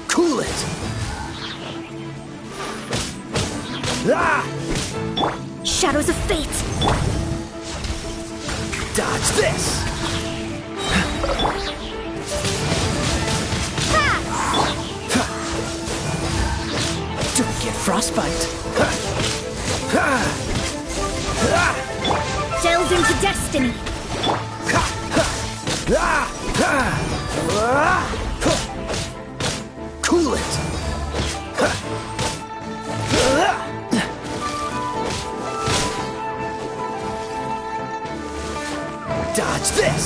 Cool it! Ah! Shadows of Fate! Dodge this! Don't get frostbite! Delve into destiny! Cool it! Dodge this!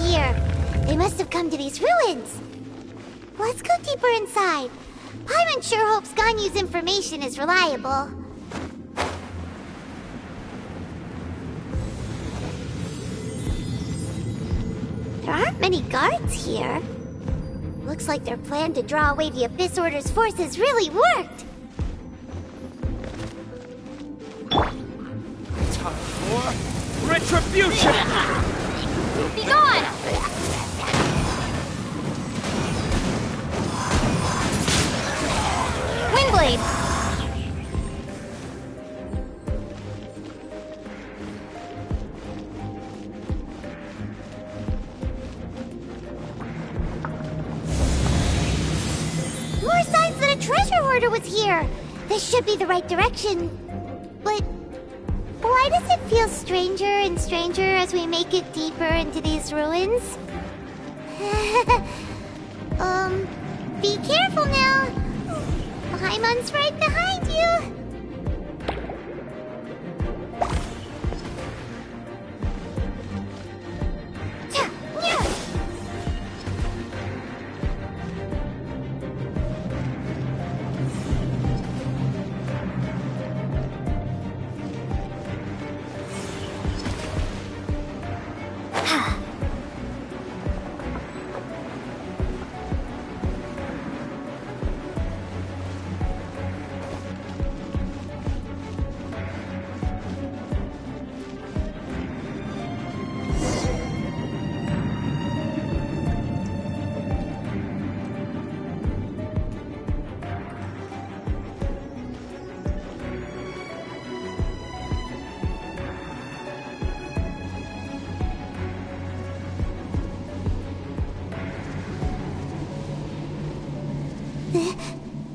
here. They must have come to these ruins. Let's go deeper inside. Paimon sure hopes Ganyu's information is reliable. There aren't many guards here. Looks like their plan to draw away the Abyss Order's forces really worked. Time for retribution! Be gone! Windblade! More signs that a treasure hoarder was here. This should be the right direction. But why does it feel stranger and stranger as we make it deeper into these ruins? Be careful now. Paimon's right behind you.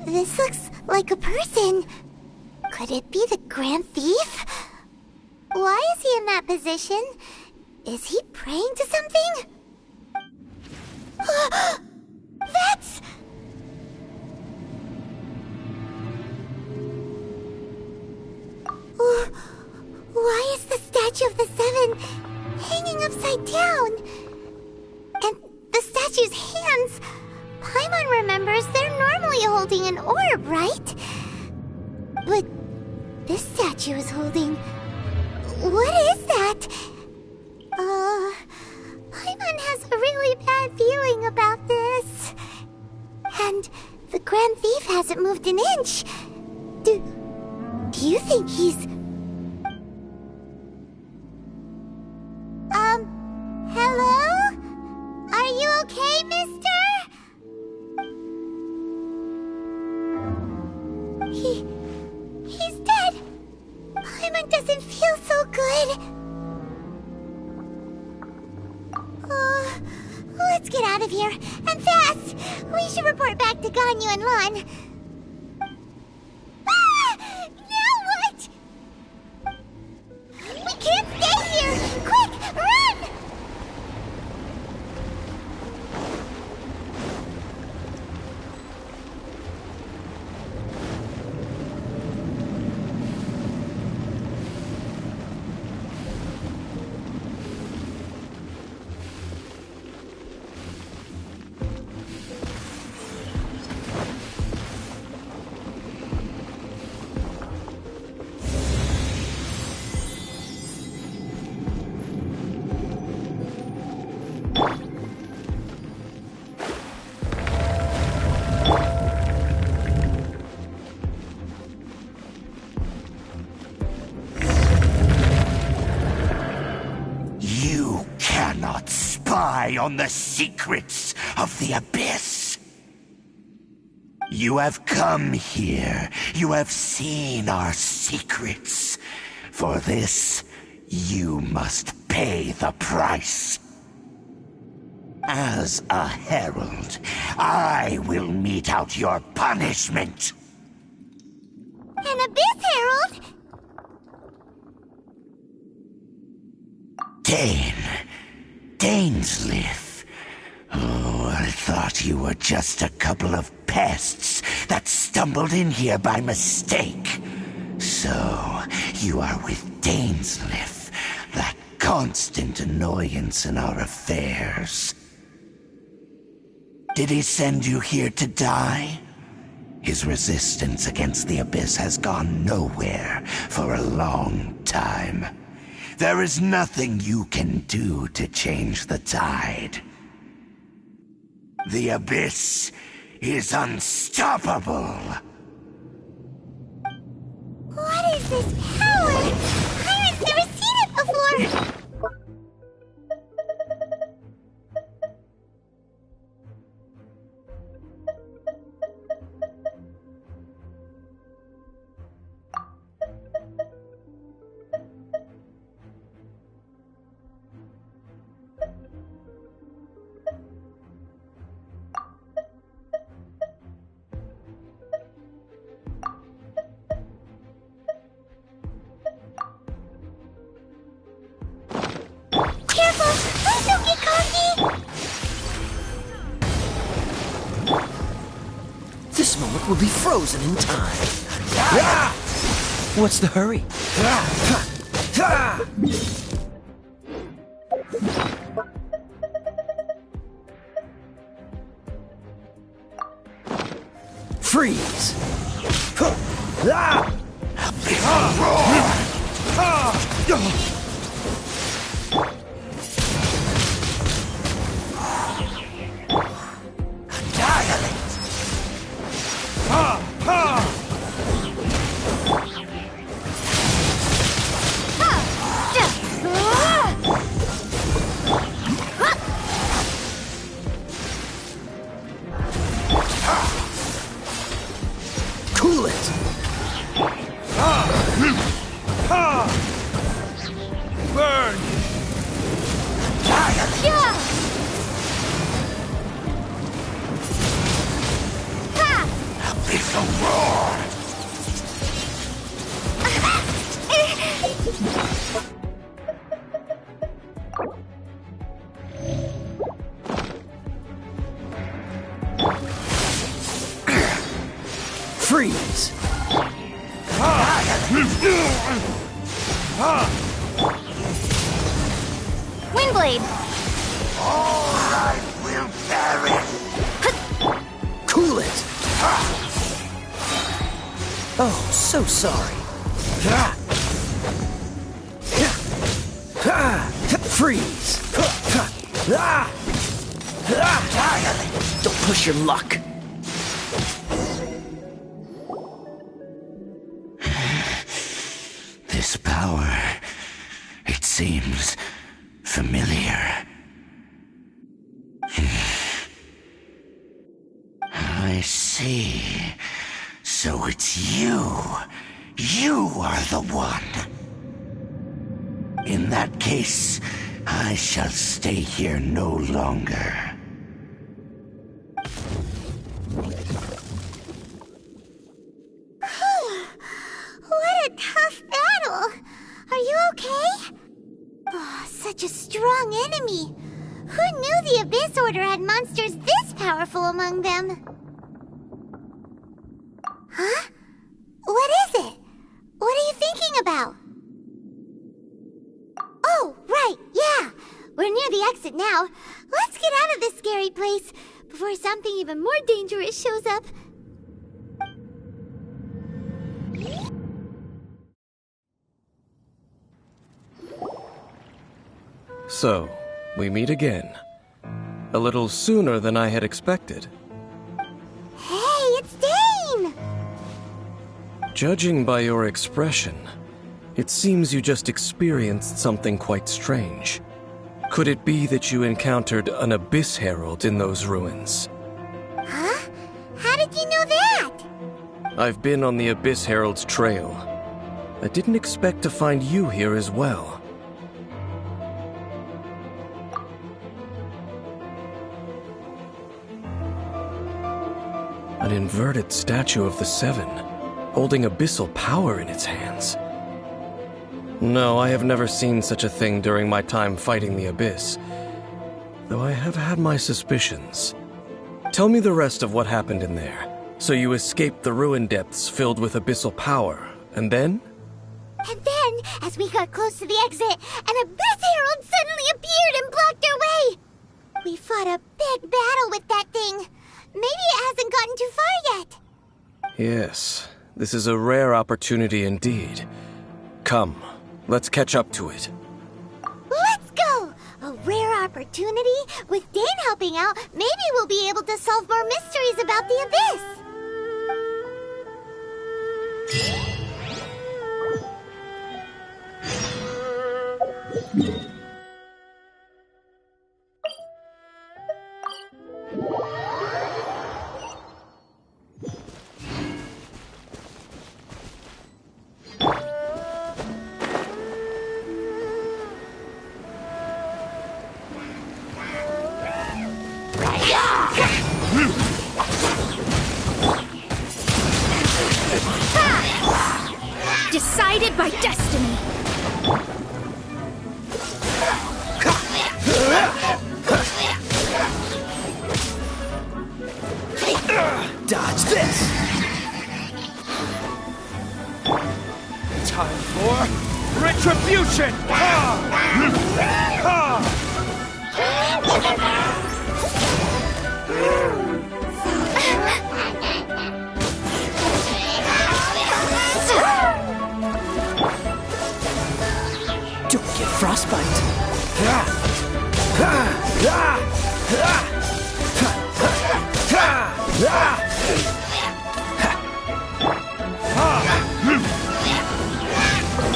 This looks like a person. Could it be the Grand Thief? Why is he in that position? Is he praying to something? That's... Why is the statue of the Seven hanging upside down? And the statue's hands... Paimon remembers they're normally holding an orb, right? But this statue is holding... What is that? Paimon has a really bad feeling about this. And the Grand Thief hasn't moved an inch. Do you think he's... Hello? Are you okay, mister? He's dead. Paimon doesn't feel so good. Let's get out of here, and fast! We should report back to Ganyu and Lon. Now what? We can't stay here! Quick, run! On the secrets of the Abyss. You have come here. You have seen our secrets. For this, you must pay the price. As a herald, I will mete out your punishment. An Abyss Herald? Dainsleif. Oh, I thought you were just a couple of pests that stumbled in here by mistake. So, you are with Dainsleif, that constant annoyance in our affairs. Did he send you here to die? His resistance against the Abyss has gone nowhere for a long time. There is nothing you can do to change the tide. The Abyss is unstoppable. What is this power? Pirate's never seen it before! This moment will be frozen in time. What's the hurry? Freeze! Cool it! Burn! It's a roar! Freeze! Windblade! All life will perish! Cool it! Oh, so sorry. Freeze! Don't push your luck. This power, it seems familiar. I see. So it's you. You are the one. In that case, I shall stay here no longer. What a tough battle! Are you okay? Oh, such a strong enemy. Who knew the Abyss Order had monsters this powerful among them? Huh? What is it? What are you thinking about? Oh, right, yeah. We're near the exit now. Let's get out of this scary place before something even more dangerous shows up. So, we meet again. A little sooner than I had expected. Hey, it's Dane! Judging by your expression, it seems you just experienced something quite strange. Could it be that you encountered an Abyss Herald in those ruins? Huh? How did you know that? I've been on the Abyss Herald's trail. I didn't expect to find you here as well. An inverted statue of the Seven, holding abyssal power in its hands. No, I have never seen such a thing during my time fighting the Abyss, though I have had my suspicions. Tell me the rest of what happened in there. So you escaped the ruin depths filled with abyssal power, and then? And then, as we got close to the exit, an Abyss Herald suddenly appeared and blocked our way. We fought a big battle with that thing. Maybe it hasn't gotten too far yet. Yes, this is a rare opportunity indeed. Come, let's catch up to it. Let's go! A rare opportunity? With Dane helping out, maybe we'll be able to solve more mysteries about the Abyss. Decided by destiny. Dodge this! Time for retribution! Don't get frostbite.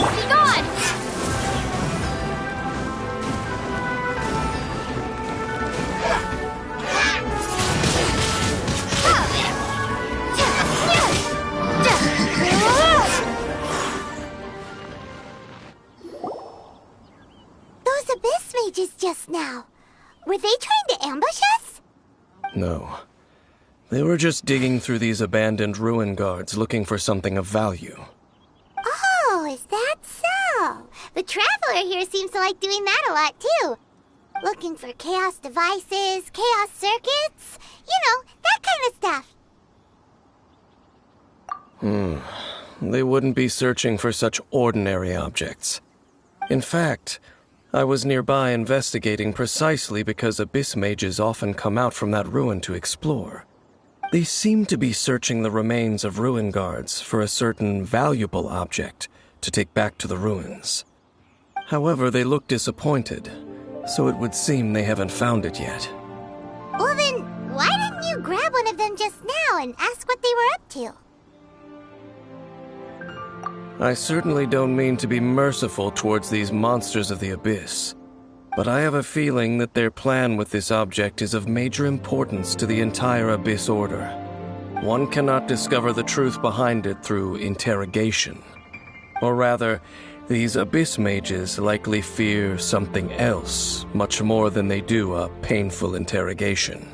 Be gone! Those Abyss mages just now. Were they trying to ambush us? No. They were just digging through these abandoned ruin guards looking for something of value. Oh, is that so? The Traveler here seems to like doing that a lot, too. Looking for chaos devices, chaos circuits, that kind of stuff. They wouldn't be searching for such ordinary objects. In fact, I was nearby investigating precisely because Abyss mages often come out from that ruin to explore. They seem to be searching the remains of ruin guards for a certain valuable object to take back to the ruins. However, they look disappointed, so it would seem they haven't found it yet. Well then, why didn't you grab one of them just now and ask what they were up to? I certainly don't mean to be merciful towards these monsters of the Abyss, but I have a feeling that their plan with this object is of major importance to the entire Abyss Order. One cannot discover the truth behind it through interrogation. Or rather, these Abyss mages likely fear something else, much more than they do a painful interrogation.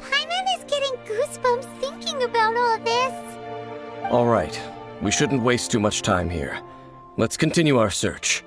Paimon is getting goosebumps thinking about all this. All right, we shouldn't waste too much time here. Let's continue our search.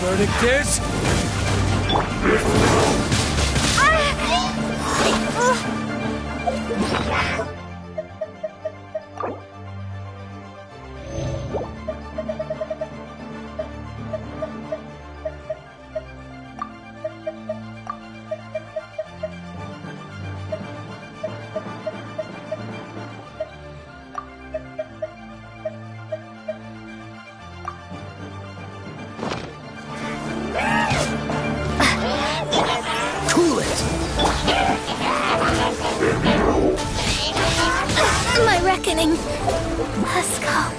verdict is... Cool it! My reckoning has come.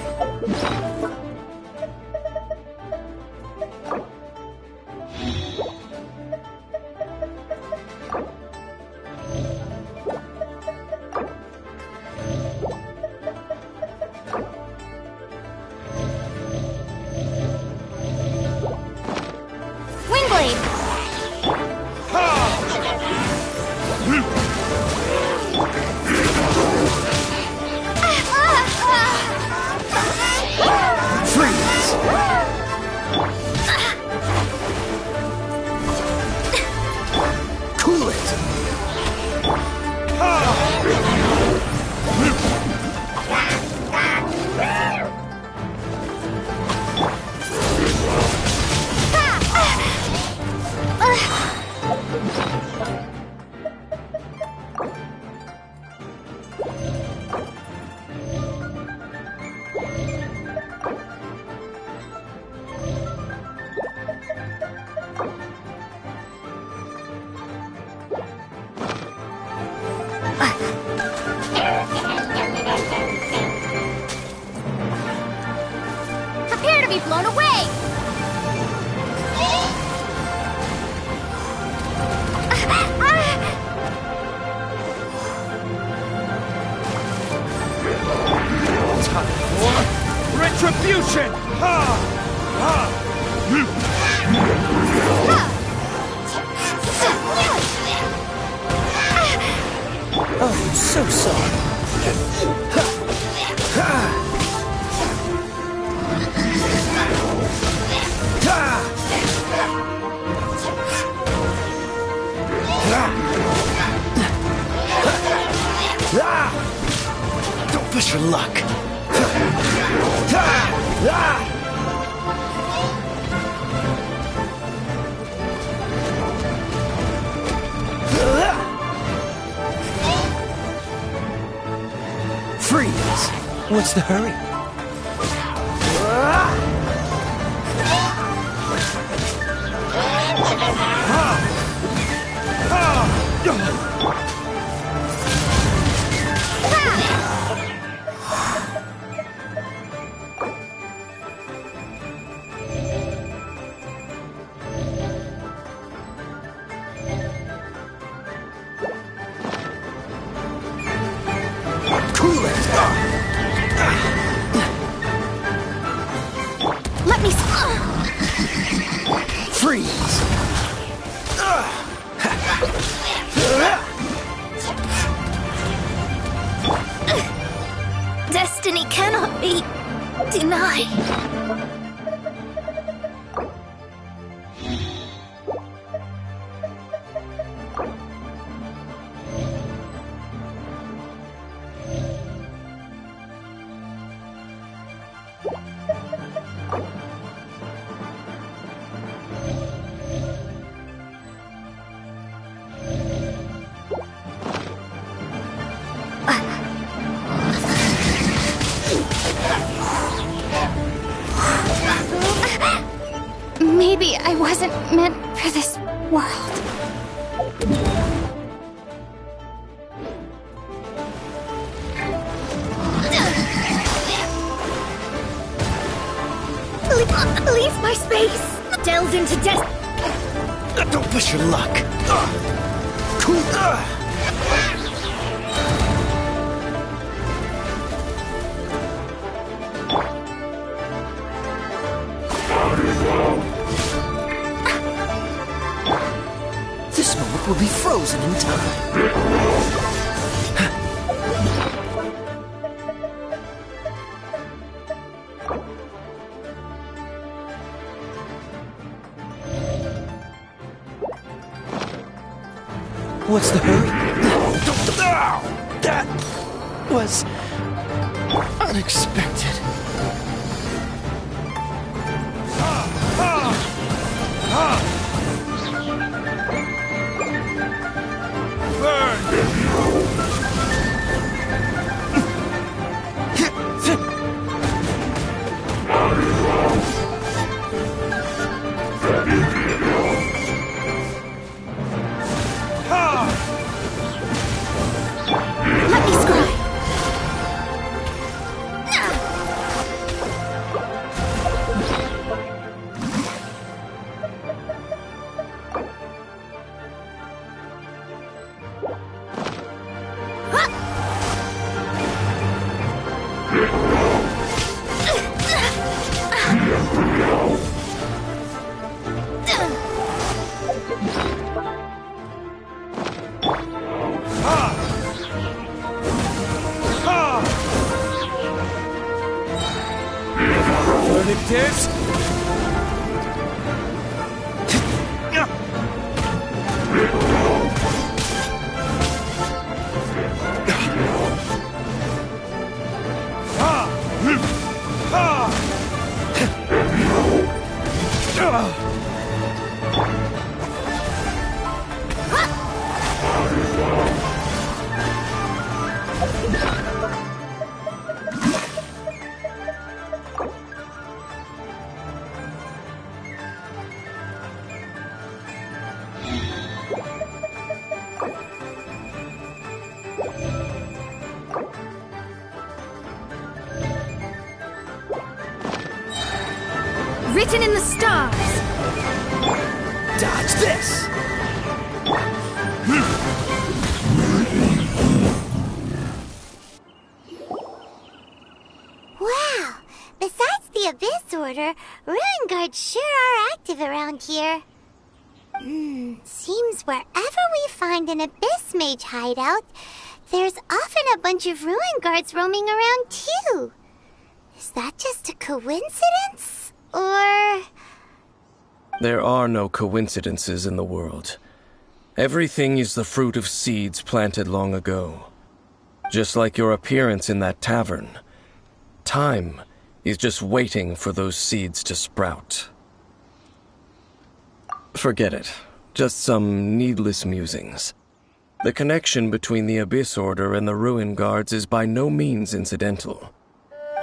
Prepare to be blown away! Time for retribution! Ha! Ha! Oh, so sorry. Don't push your luck. Freeze! What's the hurry? Cool it! Let me... Freeze! Destiny cannot be denied. Maybe I wasn't meant for this world. Leave my space! Delved into death! Don't push your luck. Cool. This moment will be frozen in time. What's the hurry? That was unexpected. Let me scry. Burning tears? Written in the stars. Dodge this! Wow! Besides the Abyss Order, Ruin Guards sure are active around here. Seems wherever we find an Abyss Mage hideout, there's often a bunch of Ruin Guards roaming around too. Is that just a coincidence? Or... There are no coincidences in the world. Everything is the fruit of seeds planted long ago. Just like your appearance in that tavern. Time is just waiting for those seeds to sprout. Forget it. Just some needless musings. The connection between the Abyss Order and the Ruin Guards is by no means incidental.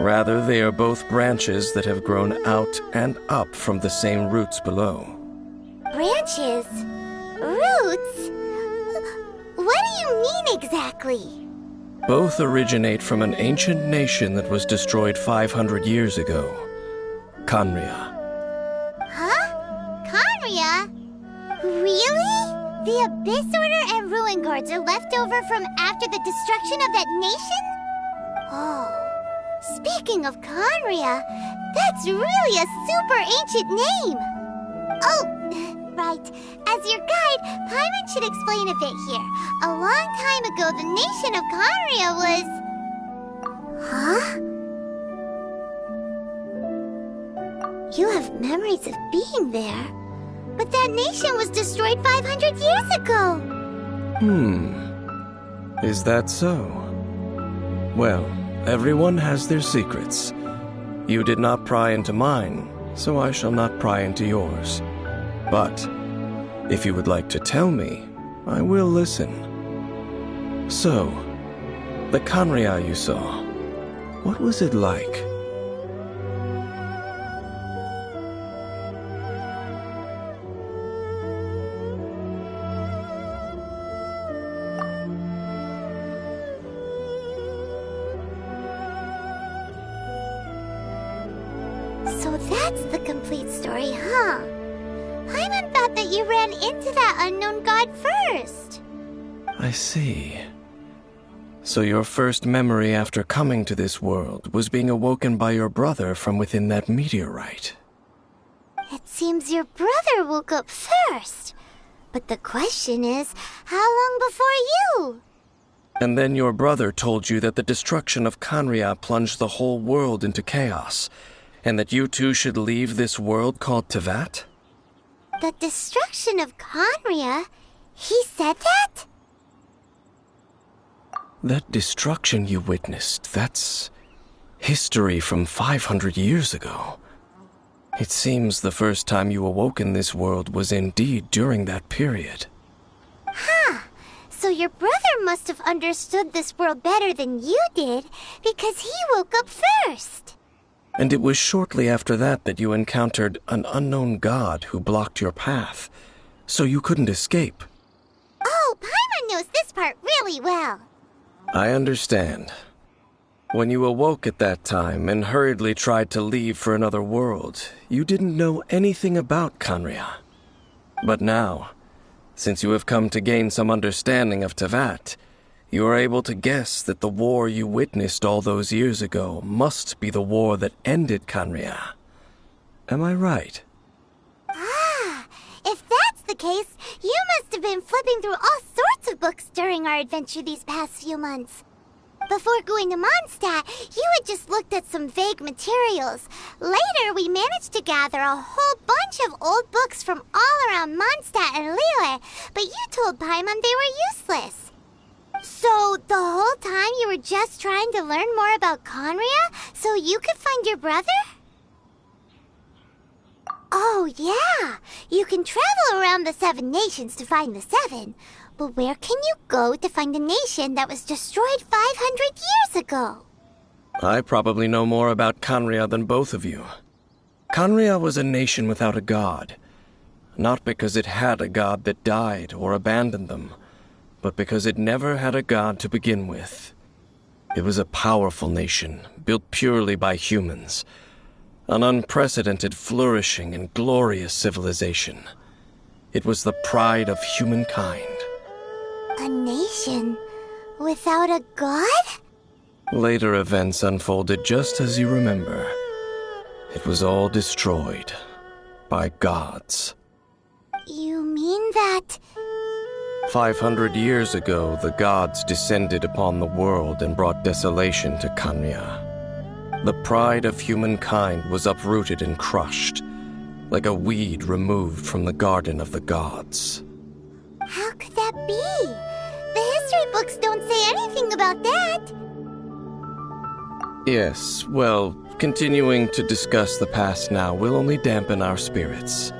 Rather, they are both branches that have grown out and up from the same roots below. branches? Roots? What do you mean exactly? Both originate from an ancient nation that was destroyed 500 years ago. Khaenri'ah. Huh? Khaenri'ah? Really? The Abyss Order and Ruin Guards are left over from after the destruction of that nation? Oh, speaking of Khaenri'ah, that's really a super ancient name! Oh, right. As your guide, Paimon should explain a bit here. A long time ago, the nation of Khaenri'ah was... Huh? You have memories of being there. But that nation was destroyed 500 years ago! Is that so? Well, everyone has their secrets. You did not pry into mine, so I shall not pry into yours. But, if you would like to tell me, I will listen. So, the Khaenri'ah you saw, what was it like? So that's the complete story, huh? Paimon thought that you ran into that unknown god first. I see. So your first memory after coming to this world was being awoken by your brother from within that meteorite. It seems your brother woke up first. But the question is, how long before you? And then your brother told you that the destruction of Khaenri'ah plunged the whole world into chaos, and that you two should leave this world called Teyvat? The destruction of Khaenri'ah? He said that? That destruction you witnessed, that's history from 500 years ago. It seems the first time you awoke in this world was indeed during that period. Huh. So your brother must have understood this world better than you did, because he woke up first. And it was shortly after that that you encountered an unknown god who blocked your path, so you couldn't escape. Oh, Paimon knows this part really well. I understand. When you awoke at that time and hurriedly tried to leave for another world, you didn't know anything about Khaenri'ah. But now, since you have come to gain some understanding of Teyvat, you are able to guess that the war you witnessed all those years ago must be the war that ended Khaenri'ah. Am I right? Ah, if that's the case, you must have been flipping through all sorts of books during our adventure these past few months. Before going to Mondstadt, you had just looked at some vague materials. Later, we managed to gather a whole bunch of old books from all around Mondstadt and Liyue, but you told Paimon they were useless. So, the whole time you were just trying to learn more about Khaenri'ah so you could find your brother? Oh, yeah. You can travel around the 7 nations to find the 7. But where can you go to find a nation that was destroyed 500 years ago? I probably know more about Khaenri'ah than both of you. Khaenri'ah was a nation without a god. Not because it had a god that died or abandoned them, but because it never had a god to begin with. It was a powerful nation, built purely by humans. An unprecedented, flourishing, and glorious civilization. It was the pride of humankind. A nation without a god? Later events unfolded just as you remember. It was all destroyed by gods. You mean that... 500 years ago, the gods descended upon the world and brought desolation to Khaenri'ah. The pride of humankind was uprooted and crushed, like a weed removed from the garden of the gods. How could that be? The history books don't say anything about that. Yes, well, continuing to discuss the past now will only dampen our spirits.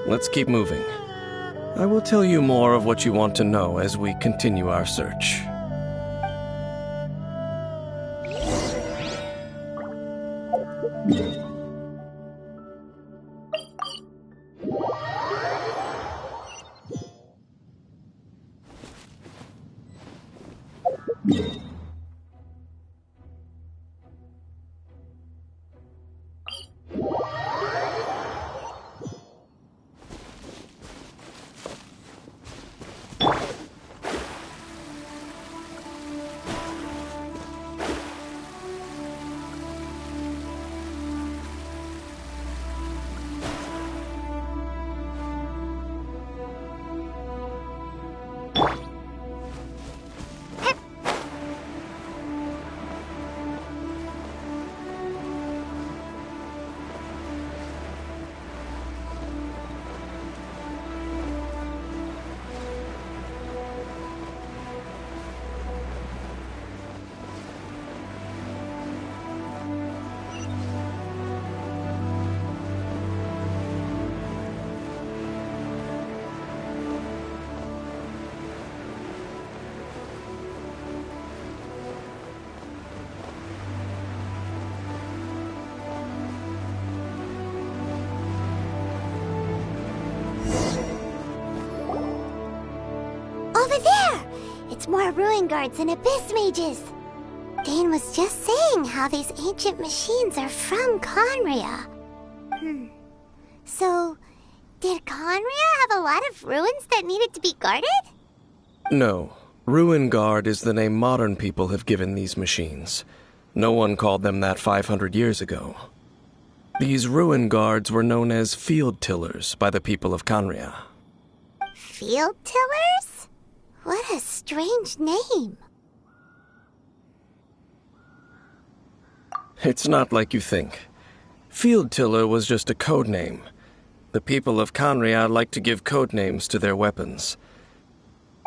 Let's keep moving. I will tell you more of what you want to know as we continue our search. Over there! It's more ruin guards and abyss mages. Dane was just saying how these ancient machines are from Khaenri'ah. So, did Khaenri'ah have a lot of ruins that needed to be guarded? No. Ruin Guard is the name modern people have given these machines. No one called them that 500 years ago. These Ruin Guards were known as Field Tillers by the people of Khaenri'ah. Field Tillers? What a strange name. It's not like you think. Field Tiller was just a code name. The people of Canria like to give code names to their weapons.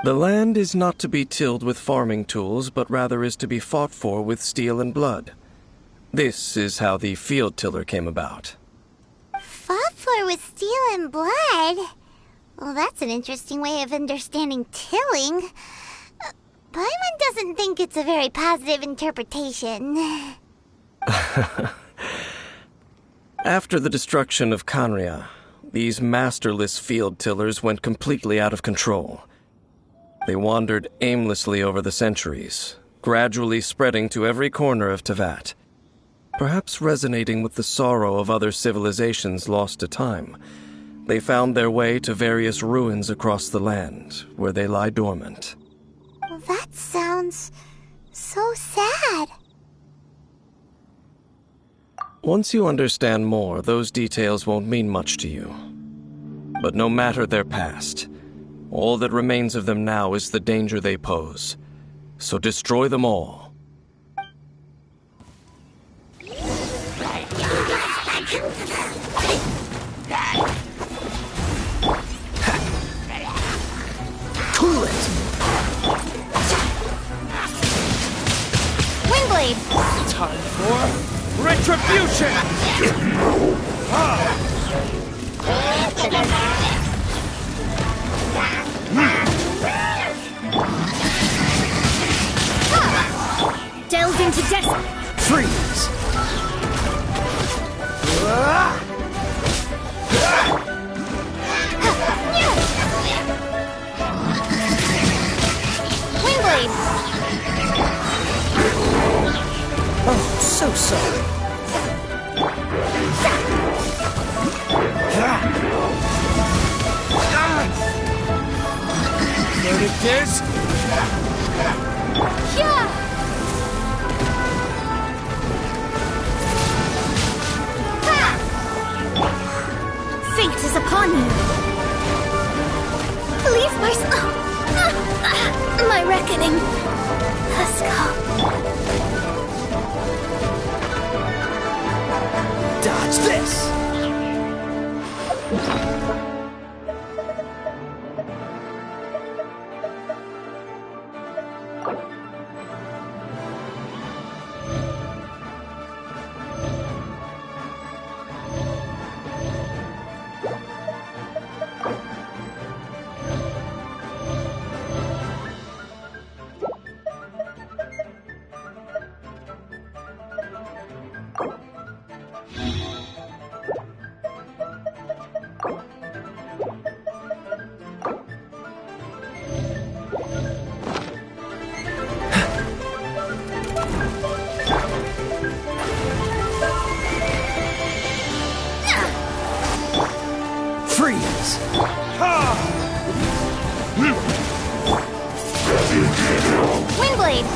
The land is not to be tilled with farming tools, but rather is to be fought for with steel and blood. This is how the field tiller came about. Fought for with steel and blood? Well, that's an interesting way of understanding tilling. Paimon doesn't think it's a very positive interpretation. After the destruction of Canria, these masterless field tillers went completely out of control. They wandered aimlessly over the centuries, gradually spreading to every corner of Teyvat. Perhaps resonating with the sorrow of other civilizations lost to time, they found their way to various ruins across the land, where they lie dormant. That sounds so sad. Once you understand more, those details won't mean much to you. But no matter their past, all that remains of them now is the danger they pose. So destroy them all. Cool it! Windblade! Time for retribution! Delve into desert! Freeze! Windblade! Oh, so sorry. Noted this? Yeah! Fate is upon you! Leave my my reckoning. Let's go. Dodge this! Freeze! Windblade!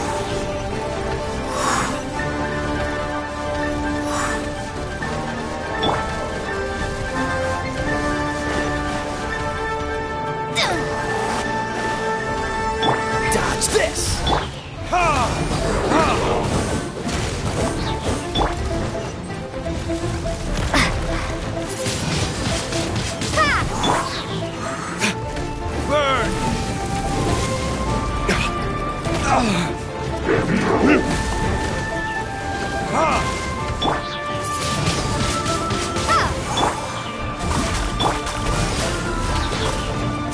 Dodge this! Burn!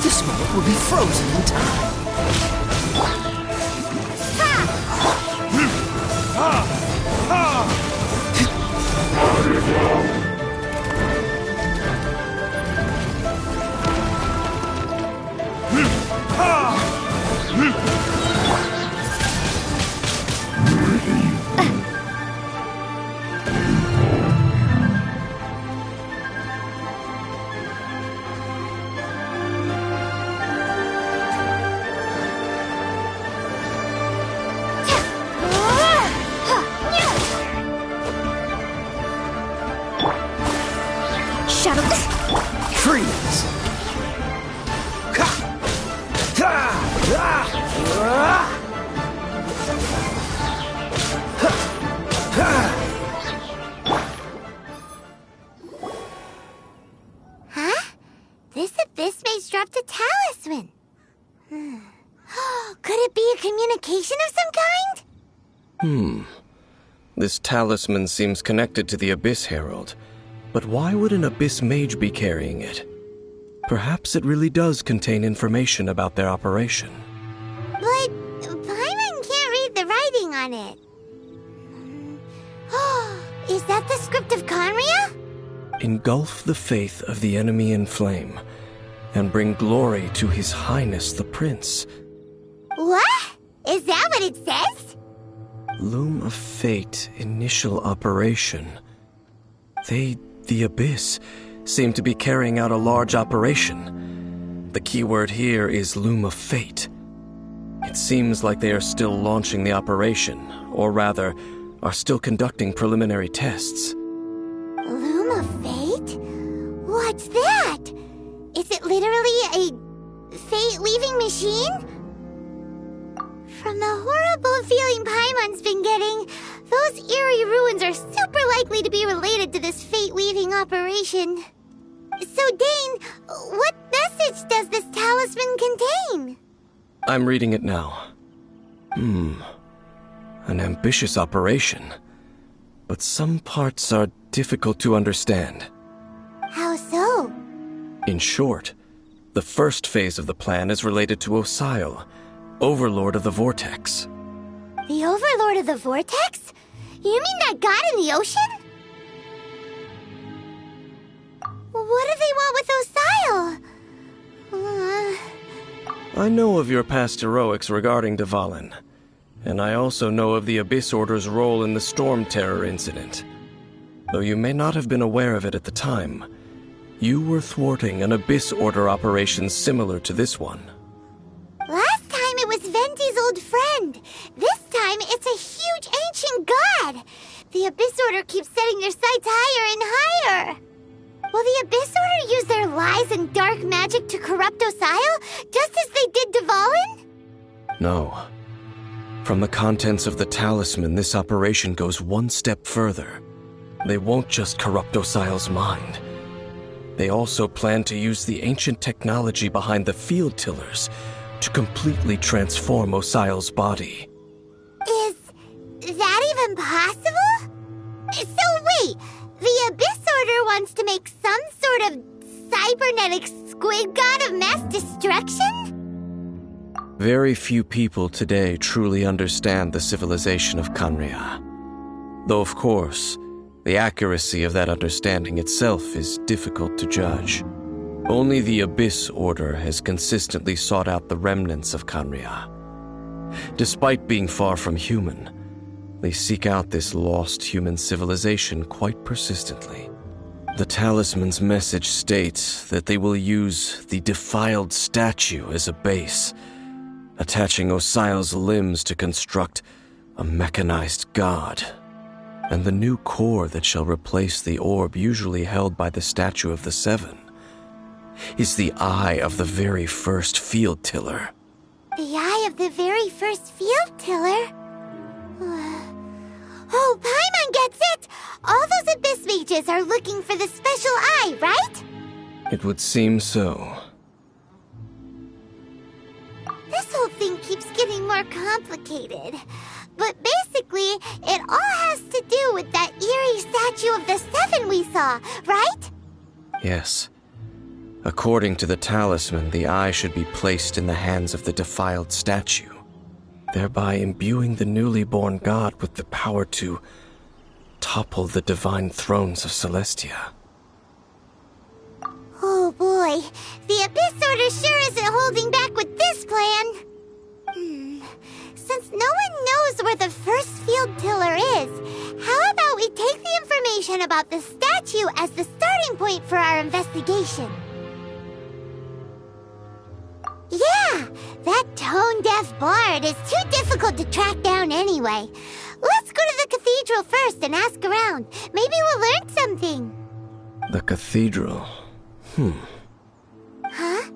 This moment will be frozen in time. Shadow. Freeze! Ha! Ha! Ha! it be a communication of some kind? This talisman seems connected to the Abyss Herald. But why would an Abyss Mage be carrying it? Perhaps it really does contain information about their operation. But Paimon can't read the writing on it. Is that the script of Conria? Engulf the faith of the enemy in flame, and bring glory to His Highness the Prince. What? Is that what it says? Loom of Fate initial operation. They, the Abyss, seem to be carrying out a large operation. The keyword here is Loom of Fate. It seems like they are still launching the operation, or rather, are still conducting preliminary tests. Loom of Fate? What's that? Is it literally a fate-leaving machine? From the horrible feeling Paimon's been getting, those eerie ruins are super likely to be related to this fate-leaving operation. So, Dane, what message does this talisman contain? I'm reading it now. An ambitious operation. But some parts are difficult to understand. How so? In short, the first phase of the plan is related to Osile, Overlord of the Vortex. The Overlord of the Vortex? You mean that god in the ocean? What do they want with Osile? I know of your past heroics regarding Dvalin, and I also know of the Abyss Order's role in the Storm Terror incident. Though you may not have been aware of it at the time, you were thwarting an Abyss Order operation similar to this one. Last time it was Venti's old friend. This time it's a huge ancient god. The Abyss Order keeps setting their sights higher and higher. Will the Abyss Order use their lies and dark magic to corrupt Osile, just as they did Dvalin? No. From the contents of the talisman, this operation goes one step further. They won't just corrupt Osile's mind. They also plan to use the ancient technology behind the field tillers to completely transform Osile's body. Is that even possible? So wait, the Abyss Order wants to make some sort of cybernetic squid god of mass destruction? Very few people today truly understand the civilization of Conria. Though of course, the accuracy of that understanding itself is difficult to judge. Only the Abyss Order has consistently sought out the remnants of Conria. Despite being far from human, they seek out this lost human civilization quite persistently. The talisman's message states that they will use the defiled statue as a base, attaching Osile's limbs to construct a mechanized god. And the new core that shall replace the orb usually held by the Statue of the Seven is the eye of the very first field tiller. The eye of the very first field tiller? Oh, Paimon gets it! All those Abyss mages are looking for the special eye, right? It would seem so. This whole thing keeps getting more complicated. But basically, it all has to do with that eerie Statue of the Seven we saw, right? Yes. According to the talisman, the eye should be placed in the hands of the defiled statue, thereby imbuing the newly born god with the power to topple the divine thrones of Celestia. Oh boy, the Abyss Order sure isn't holding back with this plan. Since no one knows where the first field tiller is, how about we take the information about the statue as the starting point for our investigation? Yeah, that tone-deaf bard is too difficult to track down anyway. Let's go to the cathedral first and ask around. Maybe we'll learn something. The cathedral. Huh?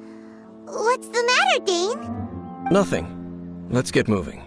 What's the matter, Dane? Nothing. Let's get moving.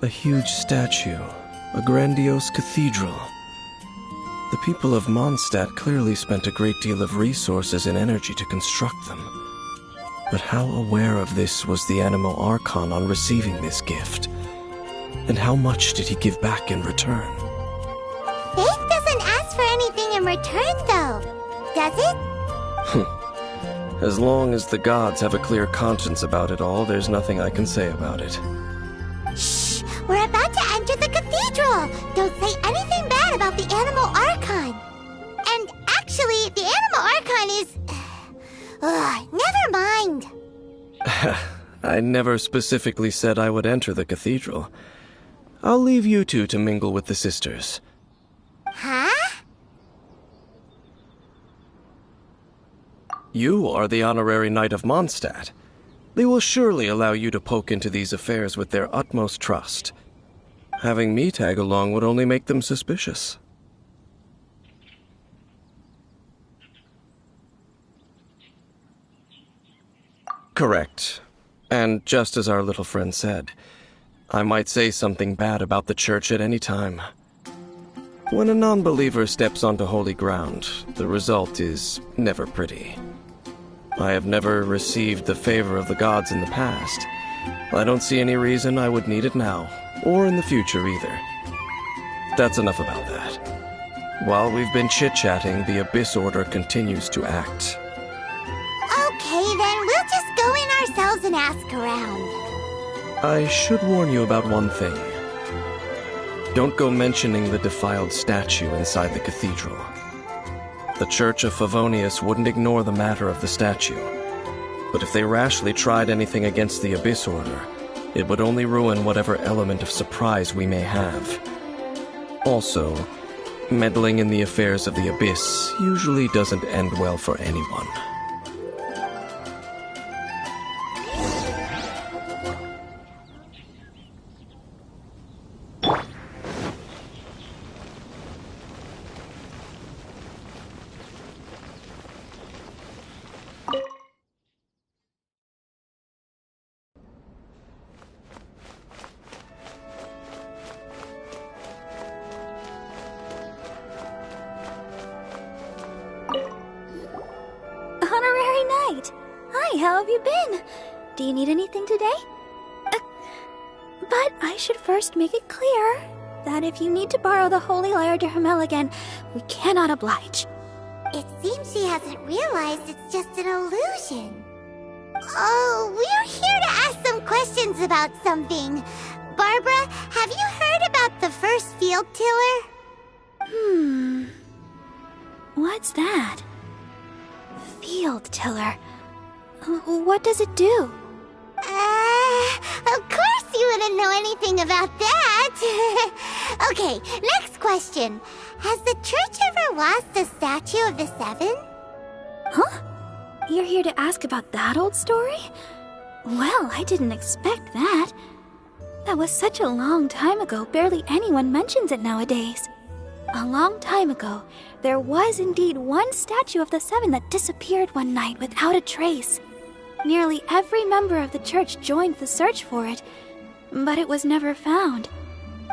A huge statue, a grandiose cathedral. The people of Mondstadt clearly spent a great deal of resources and energy to construct them. But how aware of this was the Animo Archon on receiving this gift? And how much did he give back in return? Faith doesn't ask for anything in return, though, does it? As long as the gods have a clear conscience about it all, there's nothing I can say about it. Shh! We're about to enter the cathedral! Don't say anything bad about the Animo Archon! And actually, the Animo Archon is... never mind! I never specifically said I would enter the cathedral. I'll leave you two to mingle with the sisters. Huh? You are the honorary knight of Mondstadt. They will surely allow you to poke into these affairs with their utmost trust. Having me tag along would only make them suspicious. Correct. And just as our little friend said, I might say something bad about the church at any time. When a non-believer steps onto holy ground, the result is never pretty. I have never received the favor of the gods in the past. I don't see any reason I would need it now, or in the future either. That's enough about that. While we've been chit-chatting, the Abyss Order continues to act. Okay, then we'll just go in ourselves and ask around. I should warn you about one thing. Don't go mentioning the defiled statue inside the cathedral. The Church of Favonius wouldn't ignore the matter of the statue. But if they rashly tried anything against the Abyss Order, it would only ruin whatever element of surprise we may have. Also, meddling in the affairs of the Abyss usually doesn't end well for anyone. How have you been? Do you need anything today? But I should first make it clear that if you need to borrow the Holy Lyre to Hermel again, we cannot oblige. It seems she hasn't realized it's just an illusion. Oh, we're here to ask some questions about something. Barbara, have you heard about the first field tiller? What's that? Field tiller. What does it do? Of course you wouldn't know anything about that. Okay, next question. Has the church ever lost a statue of the Seven? Huh? You're here to ask about that old story? Well, I didn't expect that. That was such a long time ago, barely anyone mentions it nowadays. A long time ago, there was indeed one statue of the Seven that disappeared one night without a trace. Nearly every member of the church joined the search for it, but it was never found.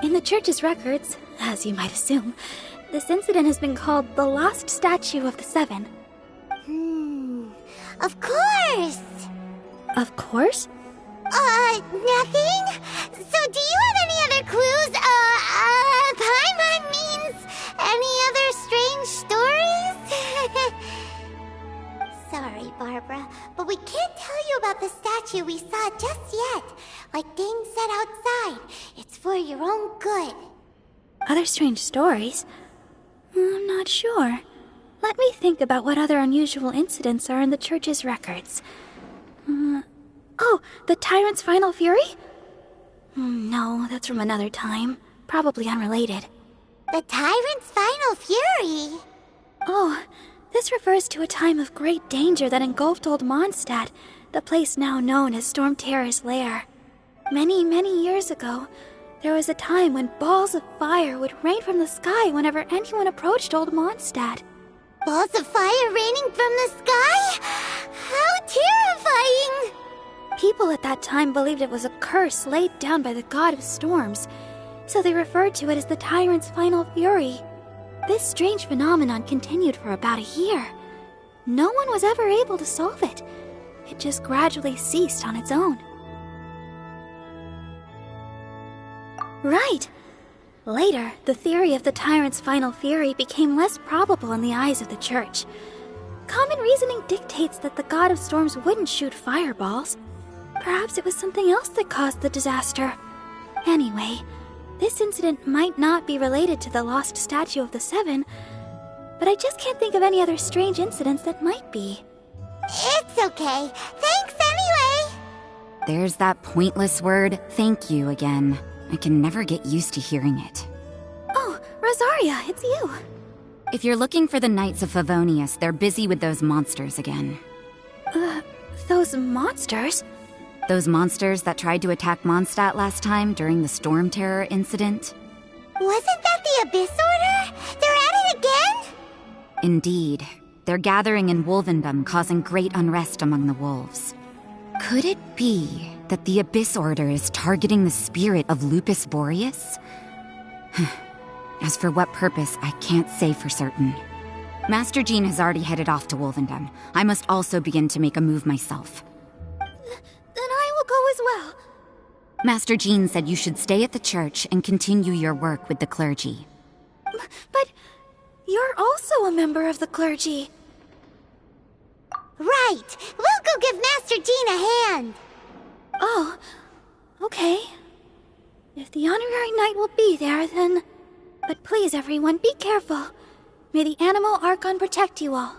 In the church's records, as you might assume, this incident has been called the Lost Statue of the Seven. Of course! Of course? Nothing? So do you have any other clues? Paimon means any other strange stories? Sorry, Barbara, but we can't tell you about the statue we saw just yet. Like Dane said outside, it's for your own good. Other strange stories? I'm not sure. Let me think about what other unusual incidents are in the church's records. Oh, the Tyrant's Final Fury? No, that's from another time. Probably unrelated. The Tyrant's Final Fury? Oh, this refers to a time of great danger that engulfed Old Mondstadt, the place now known as Storm Terror's lair. Many, many years ago, there was a time when balls of fire would rain from the sky whenever anyone approached Old Mondstadt. Balls of fire raining from the sky? How terrifying! People at that time believed it was a curse laid down by the god of storms, so they referred to it as the Tyrant's Final Fury. This strange phenomenon continued for about a year. No one was ever able to solve it. It just gradually ceased on its own. Right. Later, the theory of the Tyrant's Final Fury became less probable in the eyes of the Church. Common reasoning dictates that the god of storms wouldn't shoot fireballs. Perhaps it was something else that caused the disaster. Anyway, this incident might not be related to the lost statue of the Seven, but I just can't think of any other strange incidents that might be. It's okay. Thanks anyway! There's that pointless word, thank you, again. I can never get used to hearing it. Oh, Rosaria, it's you. If you're looking for the Knights of Favonius, they're busy with those monsters again. Those monsters? Those monsters that tried to attack Mondstadt last time during the Storm Terror incident? Wasn't that the Abyss Order? They're at it again? Indeed. They're gathering in Wolvendom, causing great unrest among the wolves. Could it be that the Abyss Order is targeting the spirit of Lupus Boreas? As for what purpose, I can't say for certain. Master Jean has already headed off to Wolvendom. I must also begin to make a move myself. Then I will go as well. Master Jean said you should stay at the church and continue your work with the clergy. But you're also a member of the clergy. Right! We'll go give Master Jean a hand! Oh, okay. If the honorary knight will be there, then... But please, everyone, be careful. May the Animal Archon protect you all.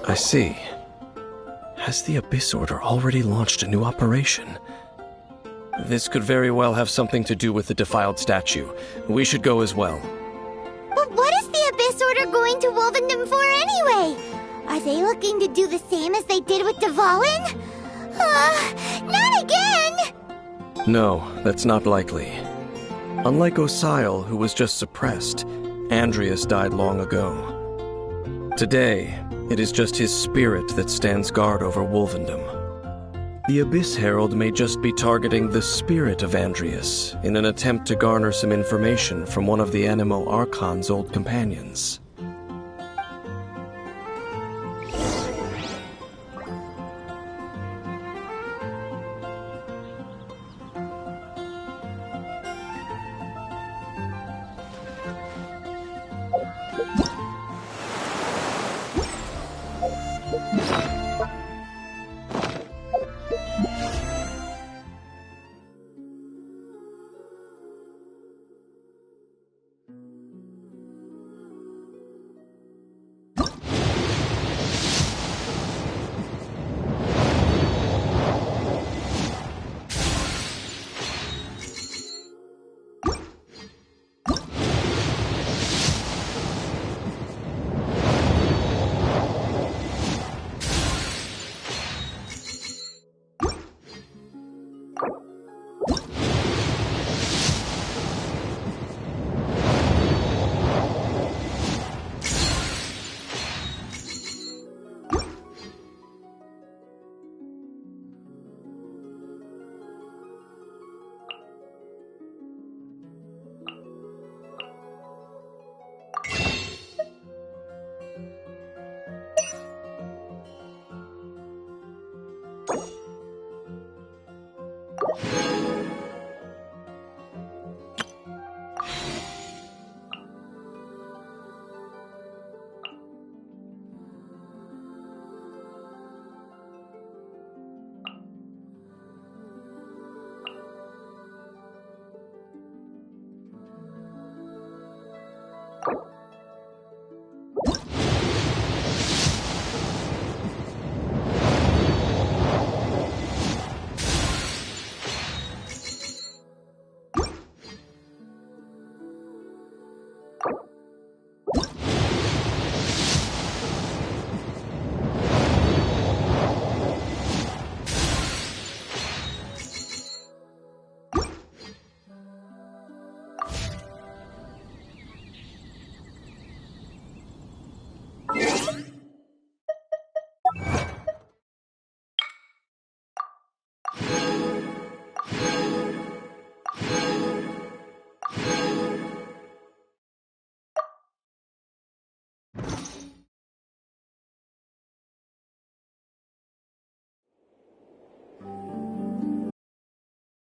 I see. Has the Abyss Order already launched a new operation? This could very well have something to do with the defiled statue. We should go as well. But what is the Abyss Order going to Wolvendom for anyway? Are they looking to do the same as they did with Dvalin? Not again! No, that's not likely. Unlike Osile, who was just suppressed, Andreas died long ago. Today, it is just his spirit that stands guard over Wolvendom. The Abyss Herald may just be targeting the spirit of Andreas in an attempt to garner some information from one of the Animo Archon's old companions.